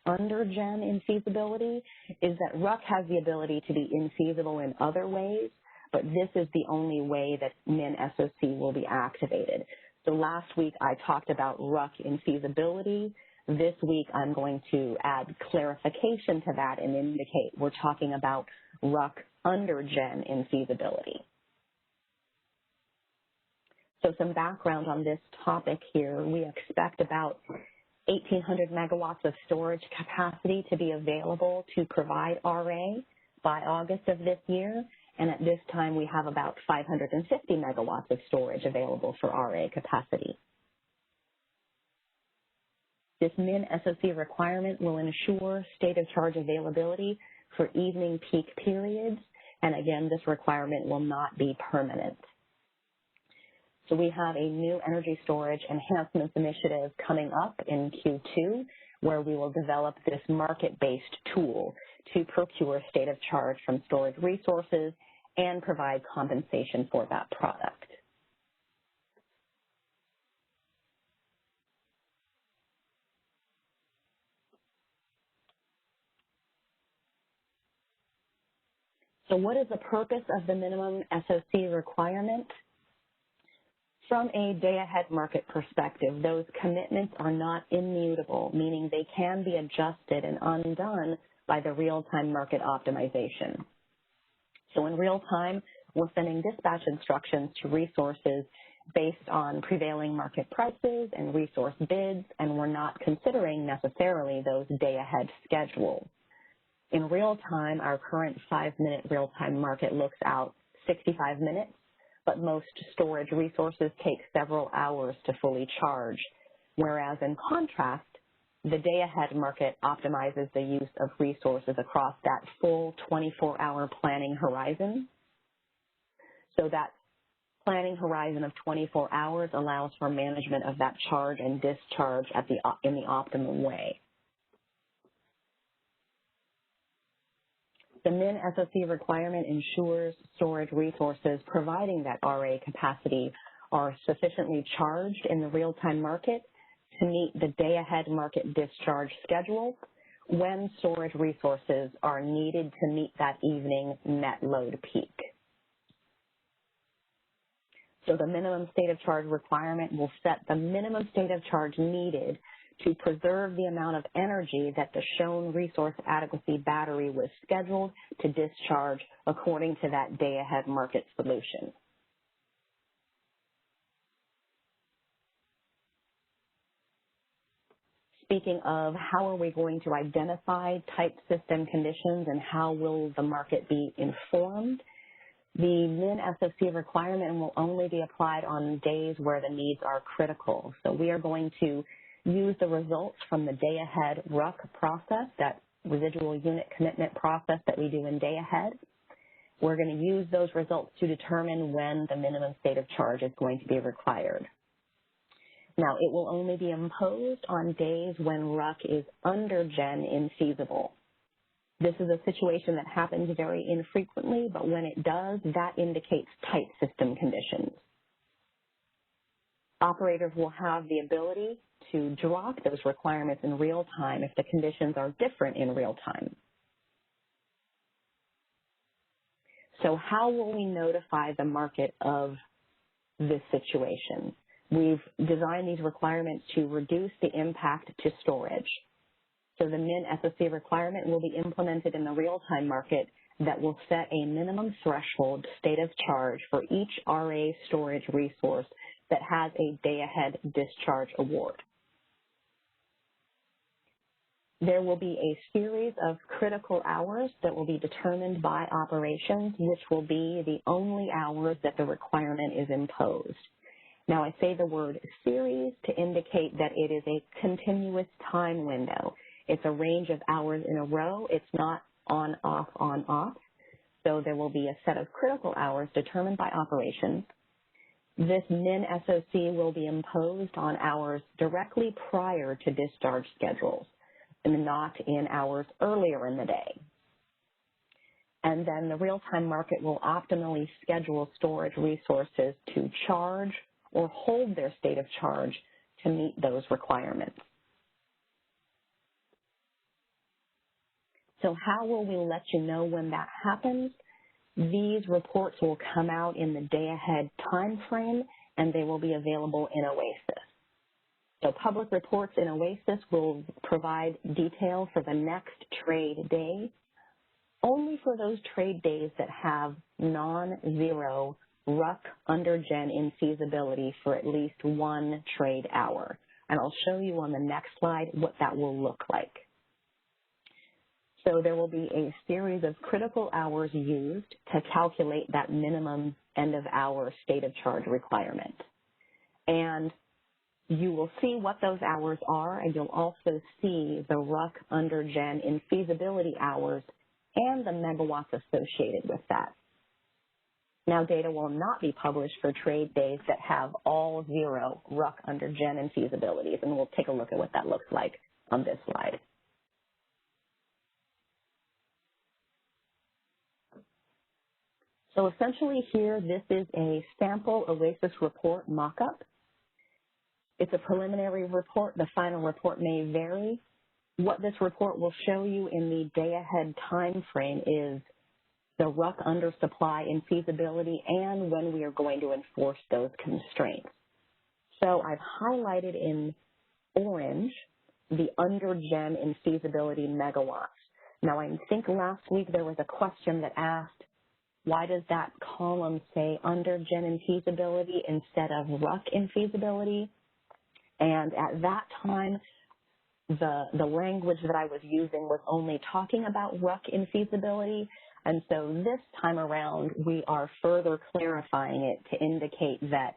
under gen infeasibility is that RUC has the ability to be infeasible in other ways, but this is the only way that min SOC will be activated. So last week I talked about RUC infeasibility. This week I'm going to add clarification to that and indicate we're talking about RUC under gen infeasibility. So some background on this topic here. We expect about 1,800 megawatts of storage capacity to be available to provide RA by August of this year. And at this time, we have about 550 megawatts of storage available for RA capacity. This min SOC requirement will ensure state of charge availability for evening peak periods. And again, this requirement will not be permanent. So we have a new energy storage enhancements initiative coming up in Q2, where we will develop this market-based tool to procure state of charge from storage resources and provide compensation for that product. So what is the purpose of the minimum SOC requirement? From a day-ahead market perspective, those commitments are not immutable, meaning they can be adjusted and undone by the real-time market optimization. So in real time, we're sending dispatch instructions to resources based on prevailing market prices and resource bids, and we're not considering necessarily those day-ahead schedules. In real time, our current 5-minute real-time market looks out 65 minutes, but most storage resources take several hours to fully charge, whereas in contrast, the day-ahead market optimizes the use of resources across that full 24-hour planning horizon. So that planning horizon of 24 hours allows for management of that charge and discharge in the optimum way. The min SOC requirement ensures storage resources providing that RA capacity are sufficiently charged in the real-time market to meet the day-ahead market discharge schedule when storage resources are needed to meet that evening net load peak. So the minimum state of charge requirement will set the minimum state of charge needed to preserve the amount of energy that the shown resource adequacy battery was scheduled to discharge according to that day-ahead market solution. Speaking of how are we going to identify type system conditions and how will the market be informed, the min SOC requirement will only be applied on days where the needs are critical. So we are going to use the results from the day-ahead RUC process, that residual unit commitment process that we do in day-ahead. We're going to use those results to determine when the minimum state of charge is going to be required. Now, it will only be imposed on days when RUC is under gen infeasible. This is a situation that happens very infrequently, but when it does, that indicates tight system conditions. Operators will have the ability to drop those requirements in real time if the conditions are different in real time. So how will we notify the market of this situation? We've designed these requirements to reduce the impact to storage. So the min SOC requirement will be implemented in the real-time market that will set a minimum threshold state of charge for each RA storage resource that has a day-ahead discharge award. There will be a series of critical hours that will be determined by operations, which will be the only hours that the requirement is imposed. Now, I say the word series to indicate that it is a continuous time window. It's a range of hours in a row. It's not on, off, on, off. So there will be a set of critical hours determined by operations. This min SOC will be imposed on hours directly prior to discharge schedules, and not in hours earlier in the day. And then the real-time market will optimally schedule storage resources to charge or hold their state of charge to meet those requirements. So how will we let you know when that happens? These reports will come out in the day-ahead time frame, and they will be available in Oasis. So public reports in Oasis will provide detail for the next trade day, only for those trade days that have non-zero RUC under gen infeasibility for at least one trade hour. And I'll show you on the next slide what that will look like. So there will be a series of critical hours used to calculate that minimum end of hour state of charge requirement. And you will see what those hours are, and you'll also see the RUC under gen infeasibility hours and the megawatts associated with that. Now, data will not be published for trade days that have all 0 RUC under gen and feasibilities, and we'll take a look at what that looks like on this slide. So essentially here, this is a sample Oasis report mock-up. It's a preliminary report. The final report may vary. What this report will show you in the day-ahead time frame is the RUC undersupply in feasibility and when we are going to enforce those constraints. So I've highlighted in orange the under gen in feasibility megawatts. Now, I think last week there was a question that asked, why does that column say under gen in feasibility instead of RUC in feasibility? And at that time, the language that I was using was only talking about RUC in feasibility. And so this time around, we are further clarifying it to indicate that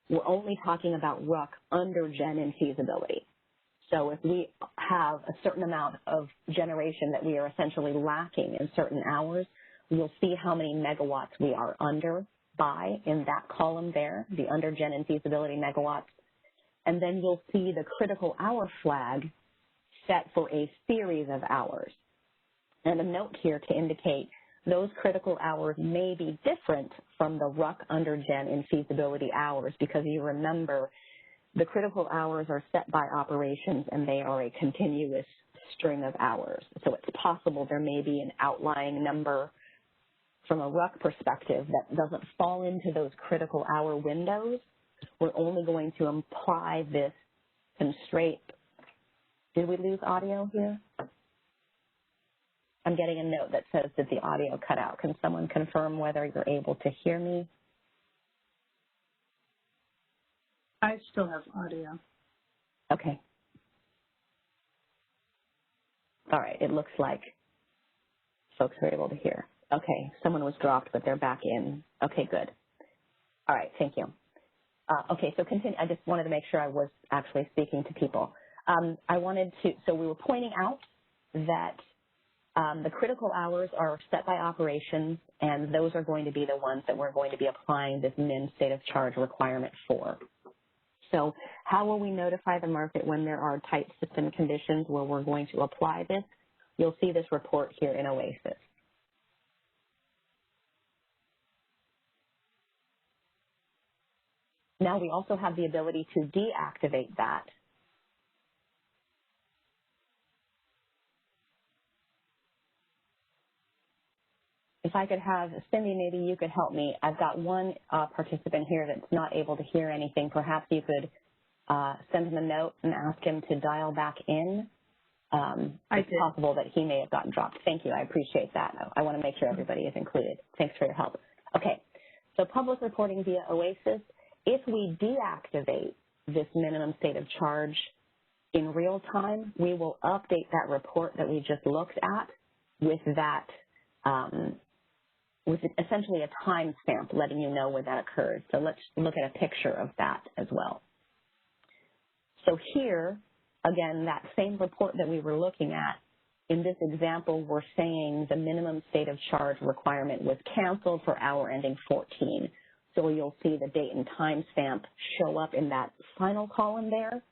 we're only talking about RUC under gen in feasibility. So if we have a certain amount of generation that we are essentially lacking in certain hours, you'll see how many megawatts we are under by in that column there, the under gen in feasibility megawatts. And then you'll see the critical hour flag set for a series of hours. And a note here to indicate those critical hours may be different from the RUC under gen in feasibility hours, because you remember the critical hours are set by operations and they are a continuous string of hours. So it's possible there may be an outlying number from a RUC perspective that doesn't fall into those critical hour windows. We're only going to apply this constraint. Did we lose audio here? I'm getting a note that says that the audio cut out. Can someone confirm whether you're able to hear me? I still have audio. Okay. All right, it looks like folks are able to hear. Okay, someone was dropped, but they're back in. Okay, good. All right, thank you. Okay, so continue. I just wanted to make sure I was actually speaking to people. So we were pointing out that the critical hours are set by operations, and those are going to be the ones that we're going to be applying this min state of charge requirement for. So how will we notify the market when there are tight system conditions where we're going to apply this? You'll see this report here in Oasis. Now we also have the ability to deactivate that. If I could have, Cindy, maybe you could help me. I've got one participant here that's not able to hear anything. Perhaps you could send him a note and ask him to dial back in. It's possible that he may have gotten dropped. Thank you. I appreciate that. I want to make sure everybody is included. Thanks for your help. Okay. So public reporting via Oasis. If we deactivate this minimum state of charge in real time, we will update that report that we just looked at with that, with essentially a timestamp letting you know when that occurred. So let's look at a picture of that as well. So here, again, that same report that we were looking at, in this example, we're saying the minimum state of charge requirement was canceled for hour ending 14. So you'll see the date and timestamp show up in that final column there,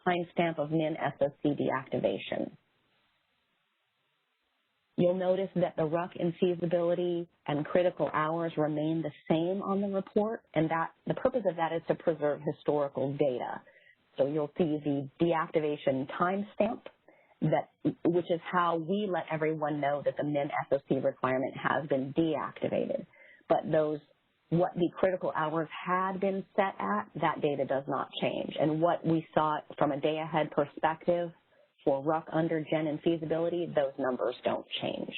timestamp of min SOC deactivation. You'll notice that the RUC infeasibility and critical hours remain the same on the report, and that the purpose of that is to preserve historical data. So you'll see the deactivation timestamp, which is how we let everyone know that the min SOC requirement has been deactivated. But what the critical hours had been set at, that data does not change. And what we saw from a day ahead perspective for RUC under gen and feasibility, those numbers don't change.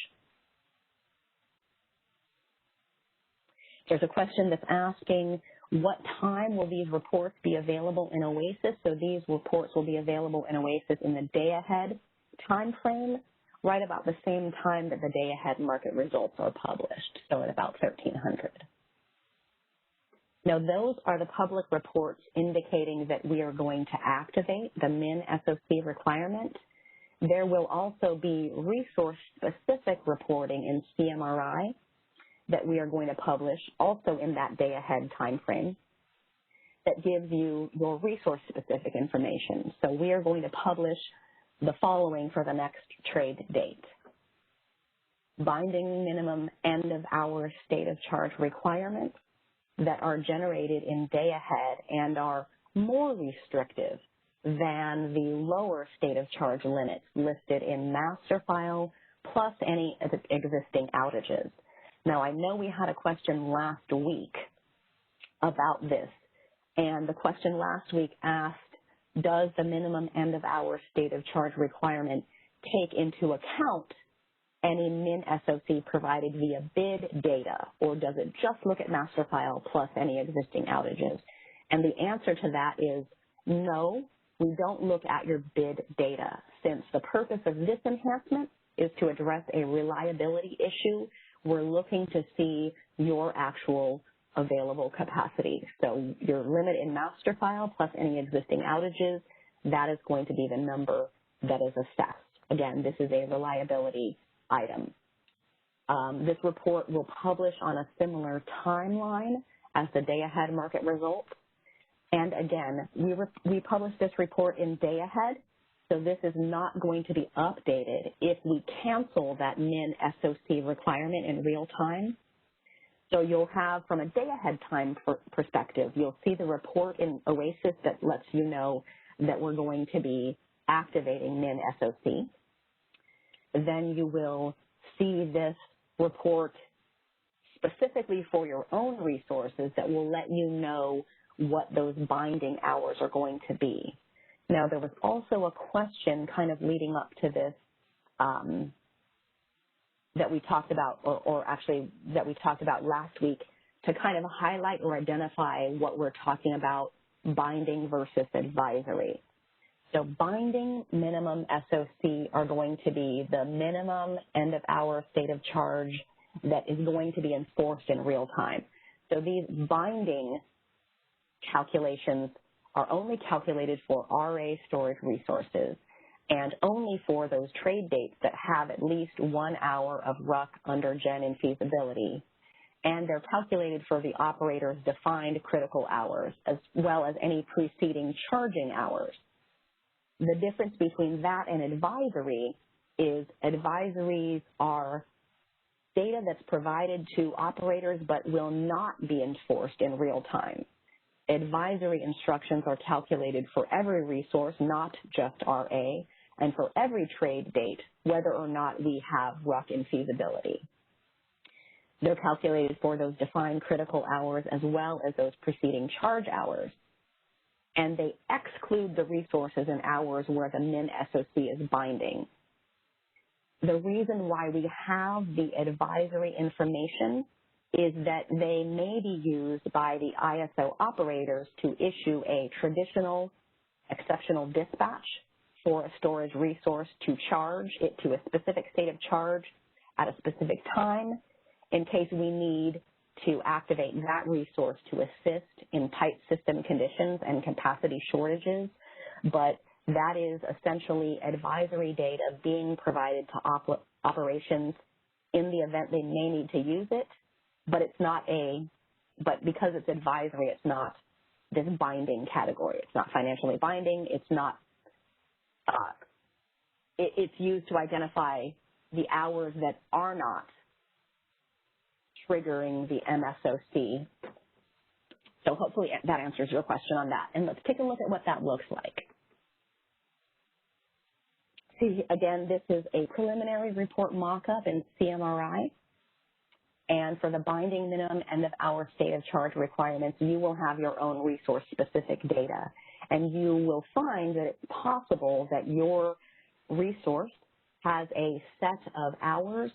There's a question that's asking, what time will these reports be available in Oasis? So these reports will be available in Oasis in the day ahead time frame, right about the same time that the day ahead market results are published, so at about 1300. Now, those are the public reports indicating that we are going to activate the min SOC requirement. There will also be resource-specific reporting in CMRI that we are going to publish also in that day-ahead time frame that gives you your resource-specific information. So we are going to publish the following for the next trade date. Binding minimum end-of-hour state of charge requirements that are generated in day-ahead and are more restrictive than the lower state of charge limits listed in master file plus any existing outages. Now, I know we had a question last week about this, and the question last week asked, does the minimum end-of-hour state of charge requirement take into account any min SOC provided via bid data, or does it just look at master file plus any existing outages? And the answer to that is no, we don't look at your bid data, since the purpose of this enhancement is to address a reliability issue. We're looking to see your actual available capacity. So your limit in master file plus any existing outages, that is going to be the number that is assessed. Again, this is a reliability item. This report will publish on a similar timeline as the day-ahead market results. And again, we publish this report in day-ahead, so this is not going to be updated if we cancel that min SOC requirement in real time. So you'll have, from a day-ahead time perspective, you'll see the report in Oasis that lets you know that we're going to be activating min SOC. Then you will see this report specifically for your own resources that will let you know what those binding hours are going to be. Now, there was also a question kind of leading up to this that we talked about, or actually that we talked about last week, to kind of highlight or identify what we're talking about, binding versus advisory. So binding minimum SOC are going to be the minimum end-of-hour state of charge that is going to be enforced in real time. So these binding calculations are only calculated for RA storage resources and only for those trade dates that have at least 1 hour of RUC under gen in feasibility. And they're calculated for the operator's defined critical hours as well as any preceding charging hours. The difference between that and advisory is advisories are data that's provided to operators but will not be enforced in real time. Advisory instructions are calculated for every resource, not just RA, and for every trade date, whether or not we have RUC in feasibility. They're calculated for those defined critical hours as well as those preceding charge hours. And they exclude the resources and hours where the min SOC is binding. The reason why we have the advisory information is that they may be used by the ISO operators to issue a traditional exceptional dispatch for a storage resource to charge it to a specific state of charge at a specific time in case we need to activate that resource to assist in tight system conditions and capacity shortages. But that is essentially advisory data being provided to operations in the event they may need to use it. But it's not but because it's advisory, it's not this binding category. It's not financially binding. It's not, it's used to identify the hours that are not triggering the MSOC. So hopefully that answers your question on that. And let's take a look at what that looks like. See, again, this is a preliminary report mock-up in CMRI. And for the binding minimum end-of-hour state of charge requirements, you will have your own resource-specific data. And you will find that it's possible that your resource has a set of hours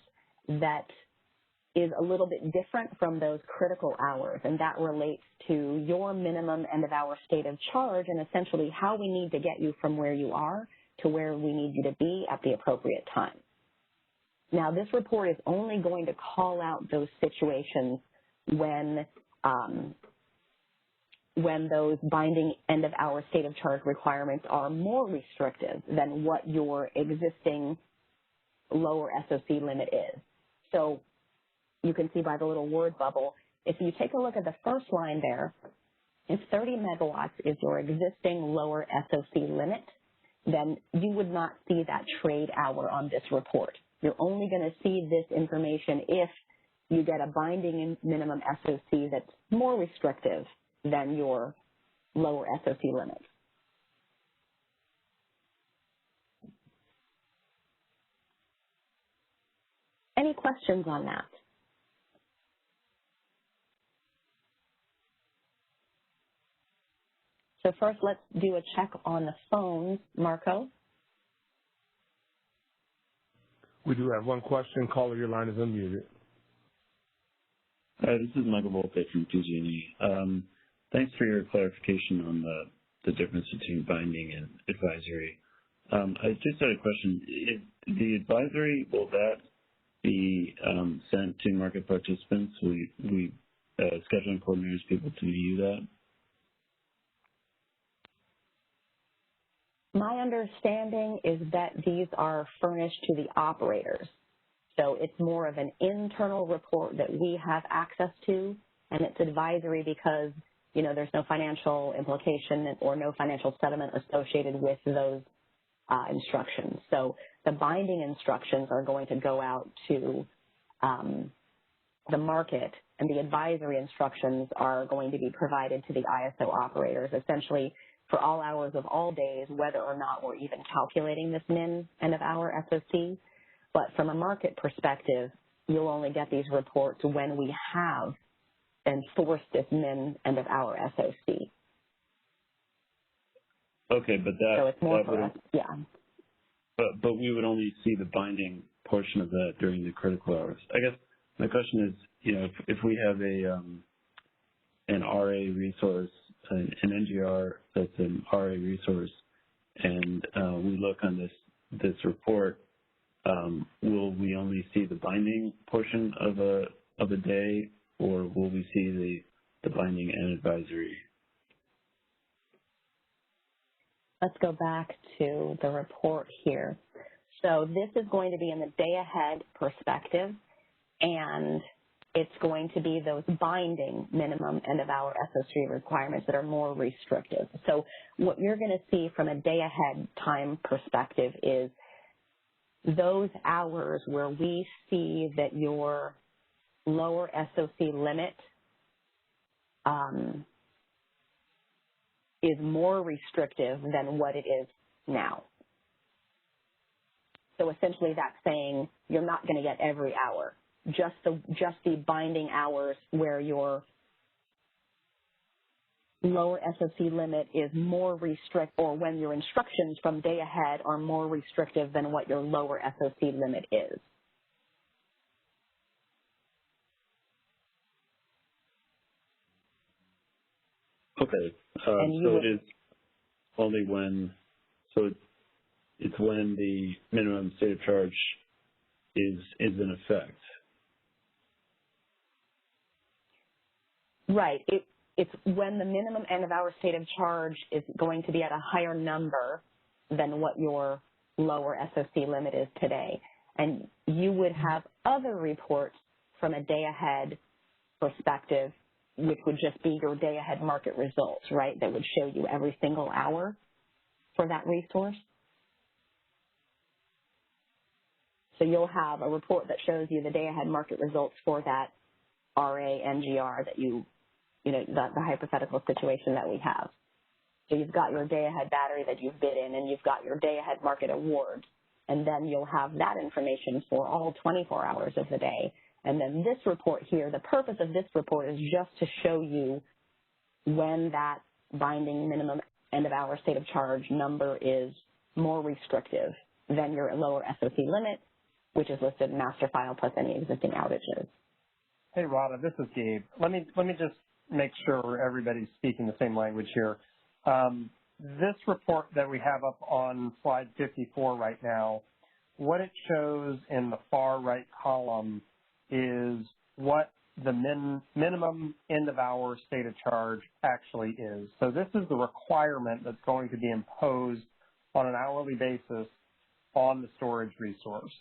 that is a little bit different from those critical hours. And that relates to your minimum end-of-hour state of charge and essentially how we need to get you from where you are to where we need you to be at the appropriate time. Now, this report is only going to call out those situations when when those binding end-of-hour state of charge requirements are more restrictive than what your existing lower SOC limit is. So you can see by the little word bubble, if you take a look at the first line there, if 30 megawatts is your existing lower SOC limit, then you would not see that trade hour on this report. You're only going to see this information if you get a binding minimum SOC that's more restrictive than your lower SOC limit. Any questions on that? So first, let's do a check on the phones. Marco? We do have one question. Caller, your line is unmuted. Hi, this is Michael Volpe from PG&E. Thanks for your clarification on the difference between binding and advisory. I just had a question. The advisory, will that be sent to market participants? Will we scheduling coordinators people to view that? My understanding is that these are furnished to the operators. So it's more of an internal report that we have access to, and it's advisory because, you know, there's no financial implication or no financial settlement associated with those instructions. So the binding instructions are going to go out to the market, and the advisory instructions are going to be provided to the ISO operators, essentially for all hours of all days, whether or not we're even calculating this min end-of-hour SOC. But from a market perspective, you'll only get these reports when we have enforced this min end-of-hour SOC. Okay, but that, so it's more that for would, us, yeah. But we would only see the binding portion of that during the critical hours. I guess my question is, you know, if we have an RA resource, an NGR that's an RA resource, and we look on this report, will we only see the binding portion of a day, or will we see the binding and advisory? Let's go back to the report here. So this is going to be in the day-ahead perspective, and it's going to be those binding minimum end-of-hour SO3 requirements that are more restrictive. So what you're going to see from a day-ahead time perspective is those hours where we see that your lower SOC limit is more restrictive than what it is now. So essentially that's saying you're not going to get every hour, just the binding hours where your lower SOC limit is more or when your instructions from day ahead are more restrictive than what your lower SOC limit is. Okay, so it is only when, so it's when the minimum state of charge is in effect. Right. It's when the minimum end-of-hour state of charge is going to be at a higher number than what your lower SOC limit is today. And you would have other reports from a day-ahead perspective, which would just be your day-ahead market results, right, that would show you every single hour for that resource. So you'll have a report that shows you the day-ahead market results for that RA NGR that you know, the hypothetical situation that we have. So you've got your day-ahead battery that you've bid in, and you've got your day-ahead market awards, and then you'll have that information for all 24 hours of the day. And then this report here, the purpose of this report is just to show you when that binding minimum end-of-hour state of charge number is more restrictive than your lower SOC limit, which is listed in master file plus any existing outages. Hey, Rada, this is Gabe. Let me just make sure everybody's speaking the same language here. This report that we have up on slide 54 right now, what it shows in the far right column is what the minimum end-of-hour state of charge actually is. So this is the requirement that's going to be imposed on an hourly basis on the storage resource.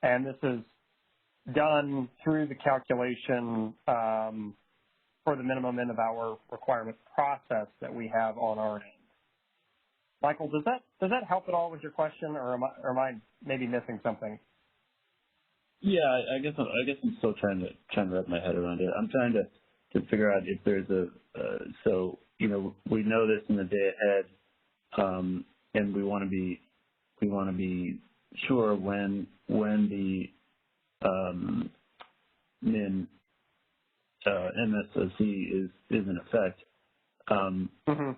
And this is done through the calculation for the minimum end-of-hour requirement process that we have on our end. Michael, does that help at all with your question, or am I maybe missing something? Yeah, I guess I'm still trying to wrap my head around it. I'm trying to figure out if there's so we know this in the day ahead, and we want to be sure when the min MSOC is in effect. Mm-hmm.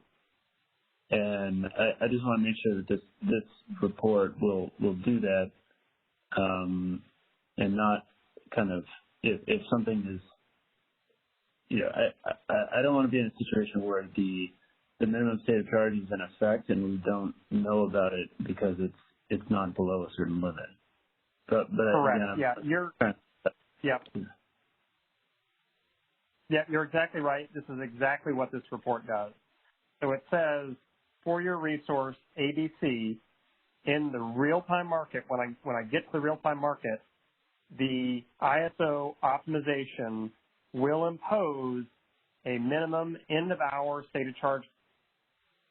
And I just want to make sure that this report will do that, and not kind of if something is, I don't want to be in a situation where the minimum state of charge is in effect and we don't know about it because it's not below a certain limit. But correct. Again, you're exactly right. This is exactly what this report does. So it says, for your resource ABC, in the real-time market, when I get to the real-time market, the ISO optimization will impose a minimum end-of-hour state of charge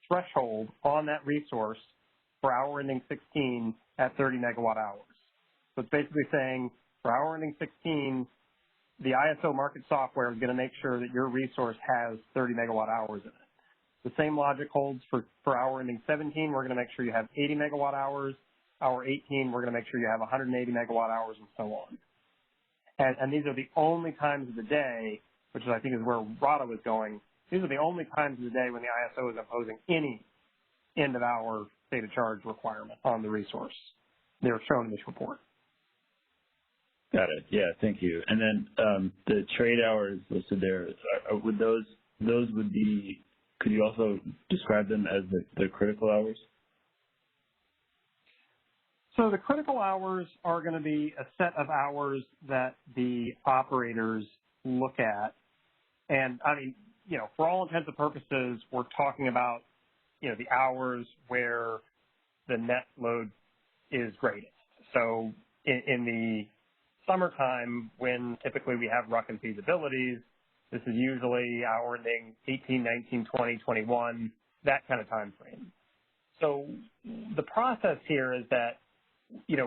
threshold on that resource for hour ending 16 at 30 megawatt hours. So it's basically saying for hour ending 16, the ISO market software is going to make sure that your resource has 30 megawatt hours in it. The same logic holds for hour ending 17. We're going to make sure you have 80 megawatt hours. Hour 18, we're going to make sure you have 180 megawatt hours and so on. And these are the only times of the day, which I think is where Rada was going. These are the only times of the day when the ISO is imposing any end-of-hour state of charge requirement on the resource. They're shown in this report. Got it. Yeah, thank you. And then the trade hours listed there, would those would be, could you also describe them as the critical hours? So the critical hours are going to be a set of hours that the operators look at. And I mean, for all intents and purposes, we're talking about, the hours where the net load is greatest. So in the summertime, when typically we have RUC and feasibilities, this is usually hour ending 18, 19, 20, 21, that kind of time frame. So the process here is that,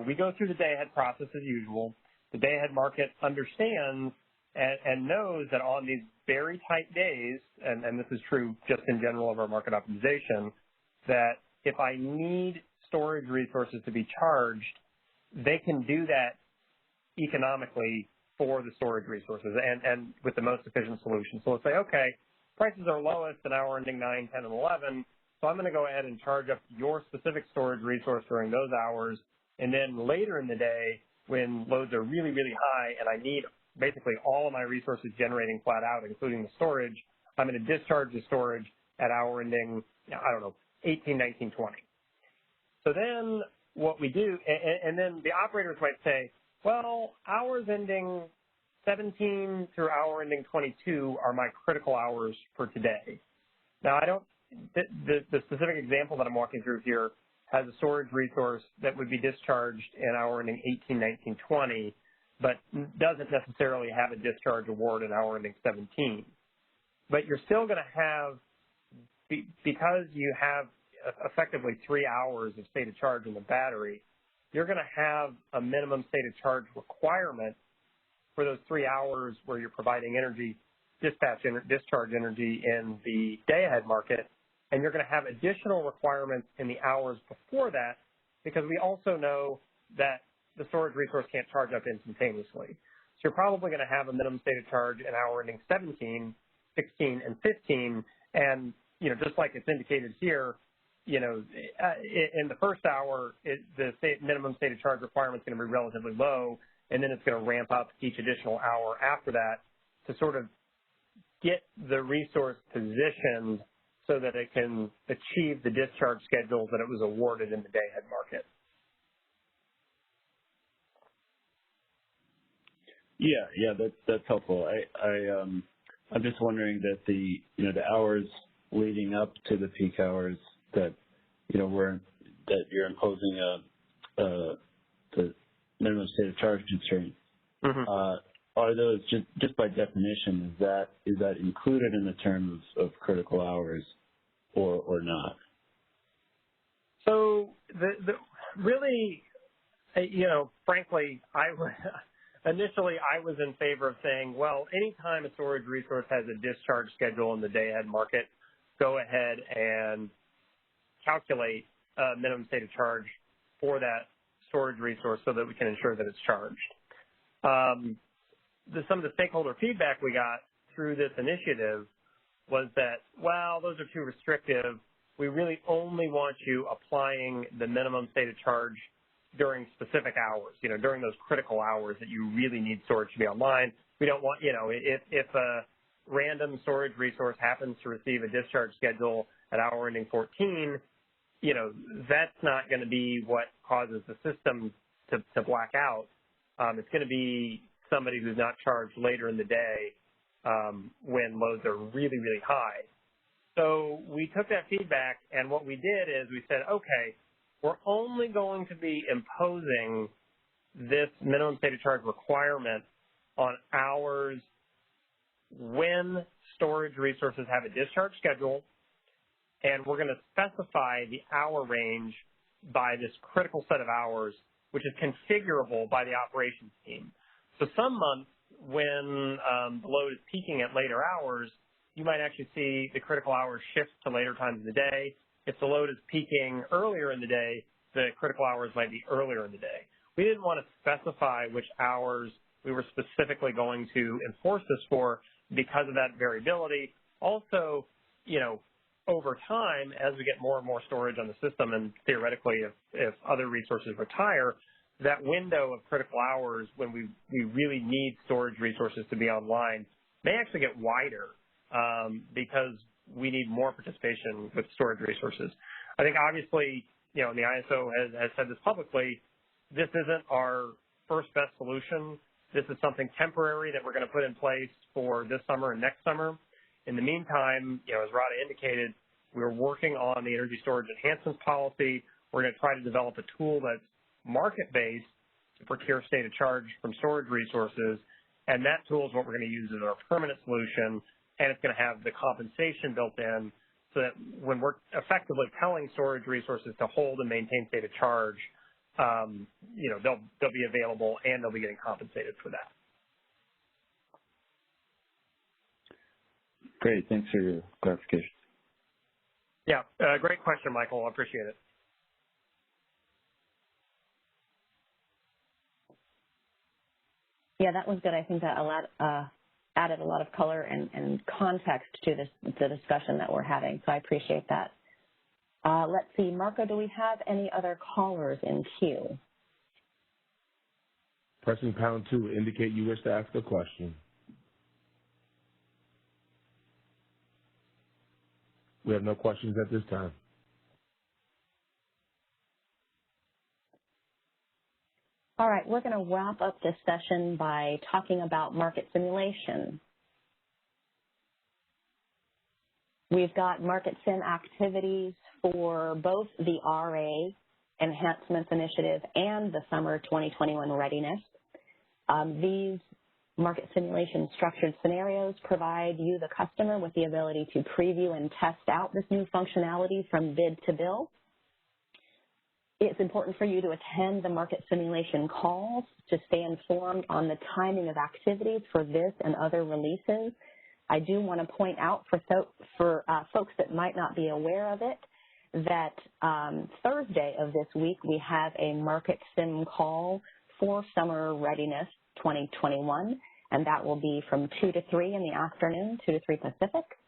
we go through the day-ahead process as usual. The day-ahead market understands and knows that on these very tight days, and this is true just in general of our market optimization, that if I need storage resources to be charged, they can do that economically for the storage resources and with the most efficient solution. So let's say, okay, prices are lowest in hour ending 9, 10, and 11, so I'm going to go ahead and charge up your specific storage resource during those hours. And then later in the day, when loads are really, really high and I need basically all of my resources generating flat out, including the storage, I'm going to discharge the storage at hour ending, 18, 19, 20. So then what we do, and then the operators might say, well, hours ending 17 through hour ending 22 are my critical hours for today. Now, the specific example that I'm walking through here has a storage resource that would be discharged in hour ending 18, 19, 20, but doesn't necessarily have a discharge award in hour ending 17. But you're still going to have, because you have effectively 3 hours of state of charge in the battery, you're going to have a minimum state of charge requirement for those 3 hours where you're providing energy, discharge energy in the day-ahead market. And you're going to have additional requirements in the hours before that, because we also know that the storage resource can't charge up instantaneously. So you're probably going to have a minimum state of charge in hour ending 17, 16, and 15. And, just like it's indicated here, in the first hour, the minimum state of charge requirement is going to be relatively low, and then it's going to ramp up each additional hour after that to sort of get the resource positioned so that it can achieve the discharge schedules that it was awarded in the day-ahead market. Yeah, that's helpful. I'm just wondering that the hours leading up to the peak hours that that you're imposing the minimum state of charge constraint. Mm-hmm. Are those just by definition, is that included in the terms of critical hours or not? So really, frankly, initially I was in favor of saying, well, anytime a storage resource has a discharge schedule in the day-ahead market, go ahead and calculate a minimum state of charge for that storage resource so that we can ensure that it's charged. Some of the stakeholder feedback we got through this initiative was that, well, those are too restrictive. We really only want you applying the minimum state of charge during specific hours, during those critical hours that you really need storage to be online. We don't want, if a random storage resource happens to receive a discharge schedule at hour ending 14, that's not going to be what causes the system to black out. It's going to be somebody who's not charged later in the day when loads are really, really high. So we took that feedback, and what we did is we said, okay, we're only going to be imposing this minimum state of charge requirement on hours when storage resources have a discharge schedule, and we're going to specify the hour range by this critical set of hours, which is configurable by the operations team. So some months when the load is peaking at later hours, you might actually see the critical hours shift to later times of the day. If the load is peaking earlier in the day, the critical hours might be earlier in the day. We didn't want to specify which hours we were specifically going to enforce this for because of that variability. Also, over time, as we get more and more storage on the system, and theoretically if other resources retire, that window of critical hours when we really need storage resources to be online may actually get wider because we need more participation with storage resources. I think obviously, and the ISO has said this publicly, this isn't our first best solution. This is something temporary that we're going to put in place for this summer and next summer. In the meantime, as Rada indicated, we're working on the energy storage enhancements policy. We're going to try to develop a tool that's market-based to procure state of charge from storage resources, and that tool is what we're going to use as our permanent solution, and it's going to have the compensation built in so that when we're effectively telling storage resources to hold and maintain state of charge, they'll be available and they'll be getting compensated for that. Great. Thanks for your clarification. Yeah, great question, Michael. I appreciate it. Yeah, that was good. I think that added a lot of color and context to the discussion that we're having, so I appreciate that. Let's see, Marco, do we have any other callers in queue? Pressing pound 2 indicate you wish to ask a question. We have no questions at this time. All right, we're going to wrap up this session by talking about market simulation. We've got market sim activities for both the RA Enhancements Initiative and the Summer 2021 Readiness. These market simulation structured scenarios provide you, the customer, with the ability to preview and test out this new functionality from bid to bill. It's important for you to attend the market simulation calls to stay informed on the timing of activities for this and other releases. I do want to point out for folks that might not be aware of it, that Thursday of this week we have a market sim call for Summer Readiness 2021, and that will be from 2 to 3 in the afternoon, 2 to 3 Pacific.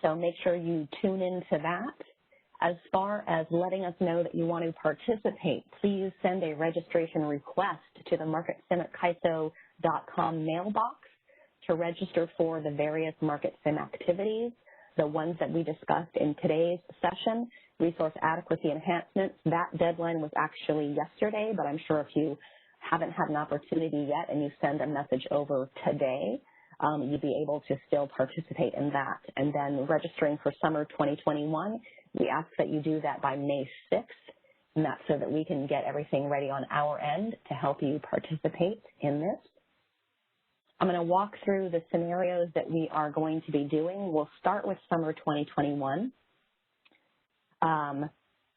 So make sure you tune into that. As far as letting us know that you want to participate, please send a registration request to the marketsim@kaiso.com mailbox to register for the various market sim activities, the ones that we discussed in today's session. Resource adequacy enhancements, that deadline was actually yesterday, but I'm sure if you haven't had an opportunity yet and you send a message over today, you'd be able to still participate in that. And then registering for summer 2021, we ask that you do that by May 6th, and that's so that we can get everything ready on our end to help you participate in this. I'm going to walk through the scenarios that we are going to be doing. We'll start with summer 2021.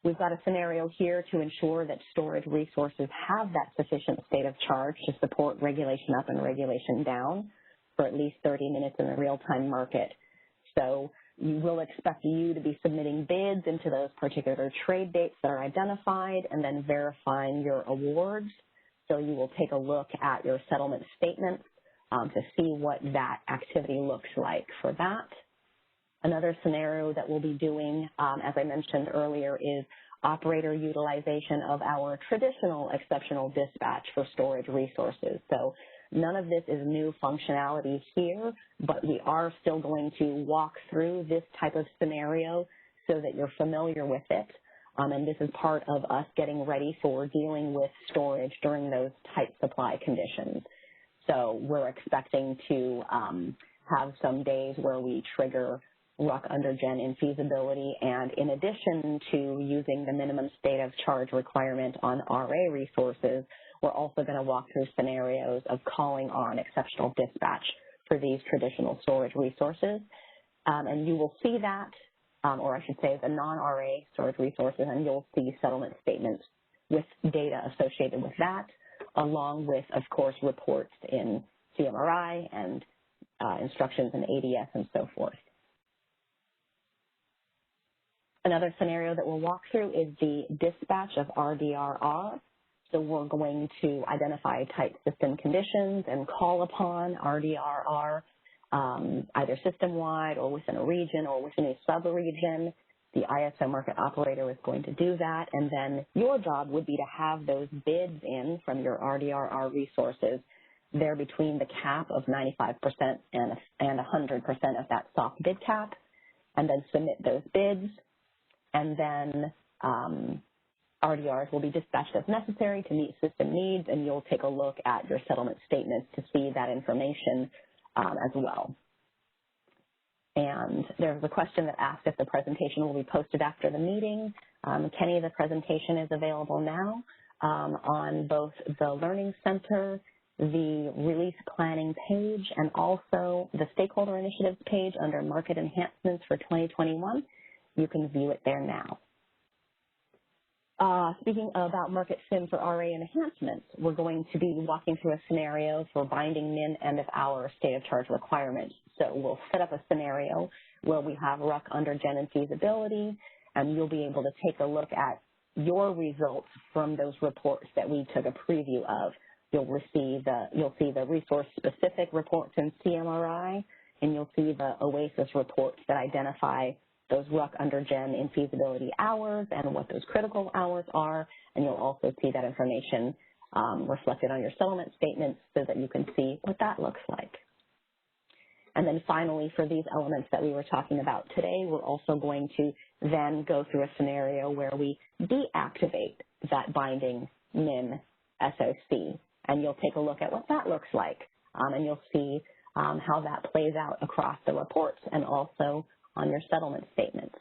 We've got a scenario here to ensure that storage resources have that sufficient state of charge to support regulation up and regulation down for at least 30 minutes in the real-time market. So we will expect you to be submitting bids into those particular trade dates that are identified and then verifying your awards. So you will take a look at your settlement statements to see what that activity looks like for that. Another scenario that we'll be doing, as I mentioned earlier, is operator utilization of our traditional exceptional dispatch for storage resources. So none of this is new functionality here, but we are still going to walk through this type of scenario so that you're familiar with it. And this is part of us getting ready for dealing with storage during those tight supply conditions. So we're expecting to have some days where we trigger RUC under gen infeasibility, and in addition to using the minimum state of charge requirement on RA resources, we're also going to walk through scenarios of calling on exceptional dispatch for these traditional storage resources. And you will see that, or I should say the non-RA storage resources, and you'll see settlement statements with data associated with that, along with, of course, reports in CMRI and instructions in ADS and so forth. Another scenario that we'll walk through is the dispatch of RDRR. So we're going to identify tight system conditions and call upon RDRR either system-wide or within a region or within a sub-region. The ISO market operator is going to do that, and then your job would be to have those bids in from your RDRR resources. They're between the cap of 95% and 100% of that soft bid cap, and then submit those bids. And then RDRs will be dispatched as necessary to meet system needs, and you'll take a look at your settlement statements to see that information as well. And there's a question that asked if the presentation will be posted after the meeting. Kenny, the presentation is available now on both the Learning Center, the release planning page, and also the stakeholder initiatives page under market enhancements for 2021. You can view it there now. Speaking about market sim for RA enhancements, we're going to be walking through a scenario for binding min end of hour state of charge requirements. So we'll set up a scenario where we have RUC under gen and feasibility, and you'll be able to take a look at your results from those reports that we took a preview of. You'll see the resource specific reports in CMRI, and you'll see the Oasis reports that identify those RUC under gen infeasibility hours and what those critical hours are, and you'll also see that information reflected on your settlement statements so that you can see what that looks like. And then finally, for these elements that we were talking about today, we're also going to then go through a scenario where we deactivate that binding min SOC, and you'll take a look at what that looks like, and you'll see how that plays out across the reports and also on your settlement statements.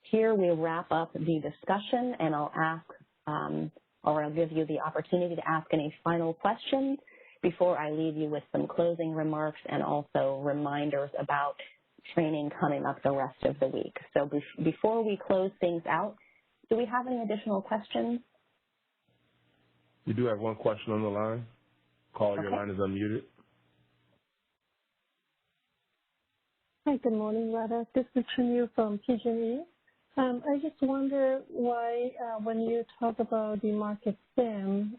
Here we wrap up the discussion, and I'll ask, or I'll give you the opportunity to ask any final questions before I leave you with some closing remarks and also reminders about training coming up the rest of the week. So before we close things out, do we have any additional questions? We do have one question on the line. Caller, your line is unmuted. Hi, good morning, Rada. This is Chinyu from PG&E. I just wonder why, when you talk about the market sim,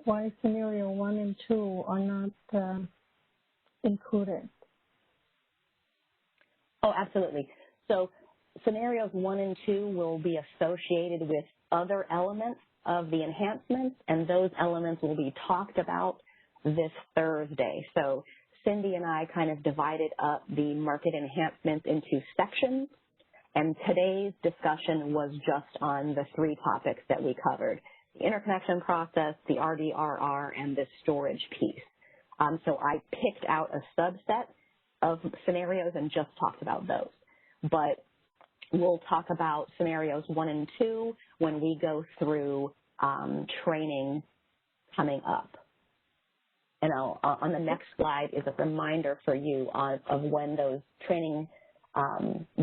why scenario 1 and 2 are not included? Oh, absolutely. So scenarios 1 and 2 will be associated with other elements of the enhancements, and those elements will be talked about this Thursday. So Cindy and I kind of divided up the market enhancements into sections, And today's discussion was just on the 3 topics that we covered, the interconnection process, the RDRR, and the storage piece. So I picked out a subset of scenarios and just talked about those. But we'll talk about scenarios 1 and 2 when we go through training coming up. And on the next slide is a reminder for you of when those training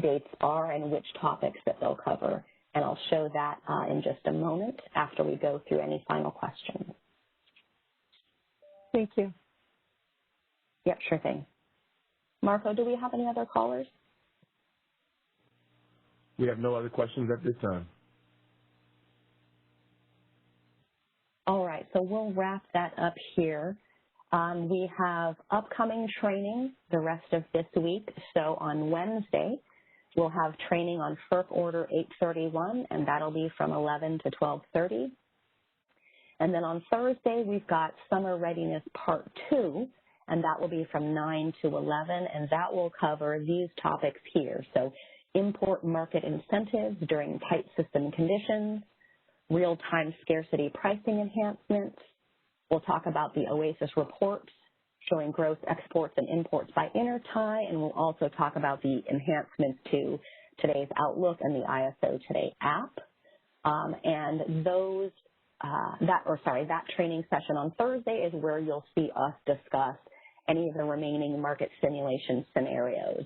dates are and which topics that they'll cover. And I'll show that in just a moment after we go through any final questions. Thank you. Yep, sure thing. Marco, do we have any other callers? We have no other questions at this time. All right, so we'll wrap that up here. We have upcoming training the rest of this week. So on Wednesday, we'll have training on FERC Order 831, and that'll be from 11 to 12:30. And then on Thursday, we've got Summer Readiness Part 2, and that will be from 9 to 11, and that will cover these topics here. So import market incentives during tight system conditions, real-time scarcity pricing enhancements. We'll talk about the Oasis reports showing gross exports and imports by intertie, and we'll also talk about the enhancements to today's Outlook and the ISO Today app. And that training session on Thursday is where you'll see us discuss any of the remaining market simulation scenarios.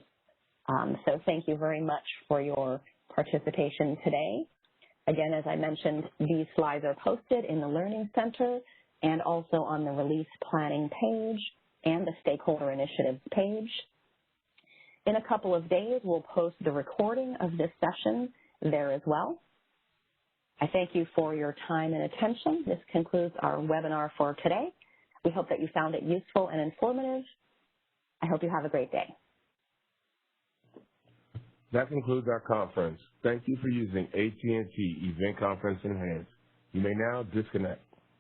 So thank you very much for your participation today. Again, as I mentioned, these slides are posted in the Learning Center and also on the release planning page and the stakeholder initiatives page. In a couple of days, we'll post the recording of this session there as well. I thank you for your time and attention. This concludes our webinar for today. We hope that you found it useful and informative. I hope you have a great day. That concludes our conference. Thank you for using AT&T Event Conference Enhanced. You may now disconnect.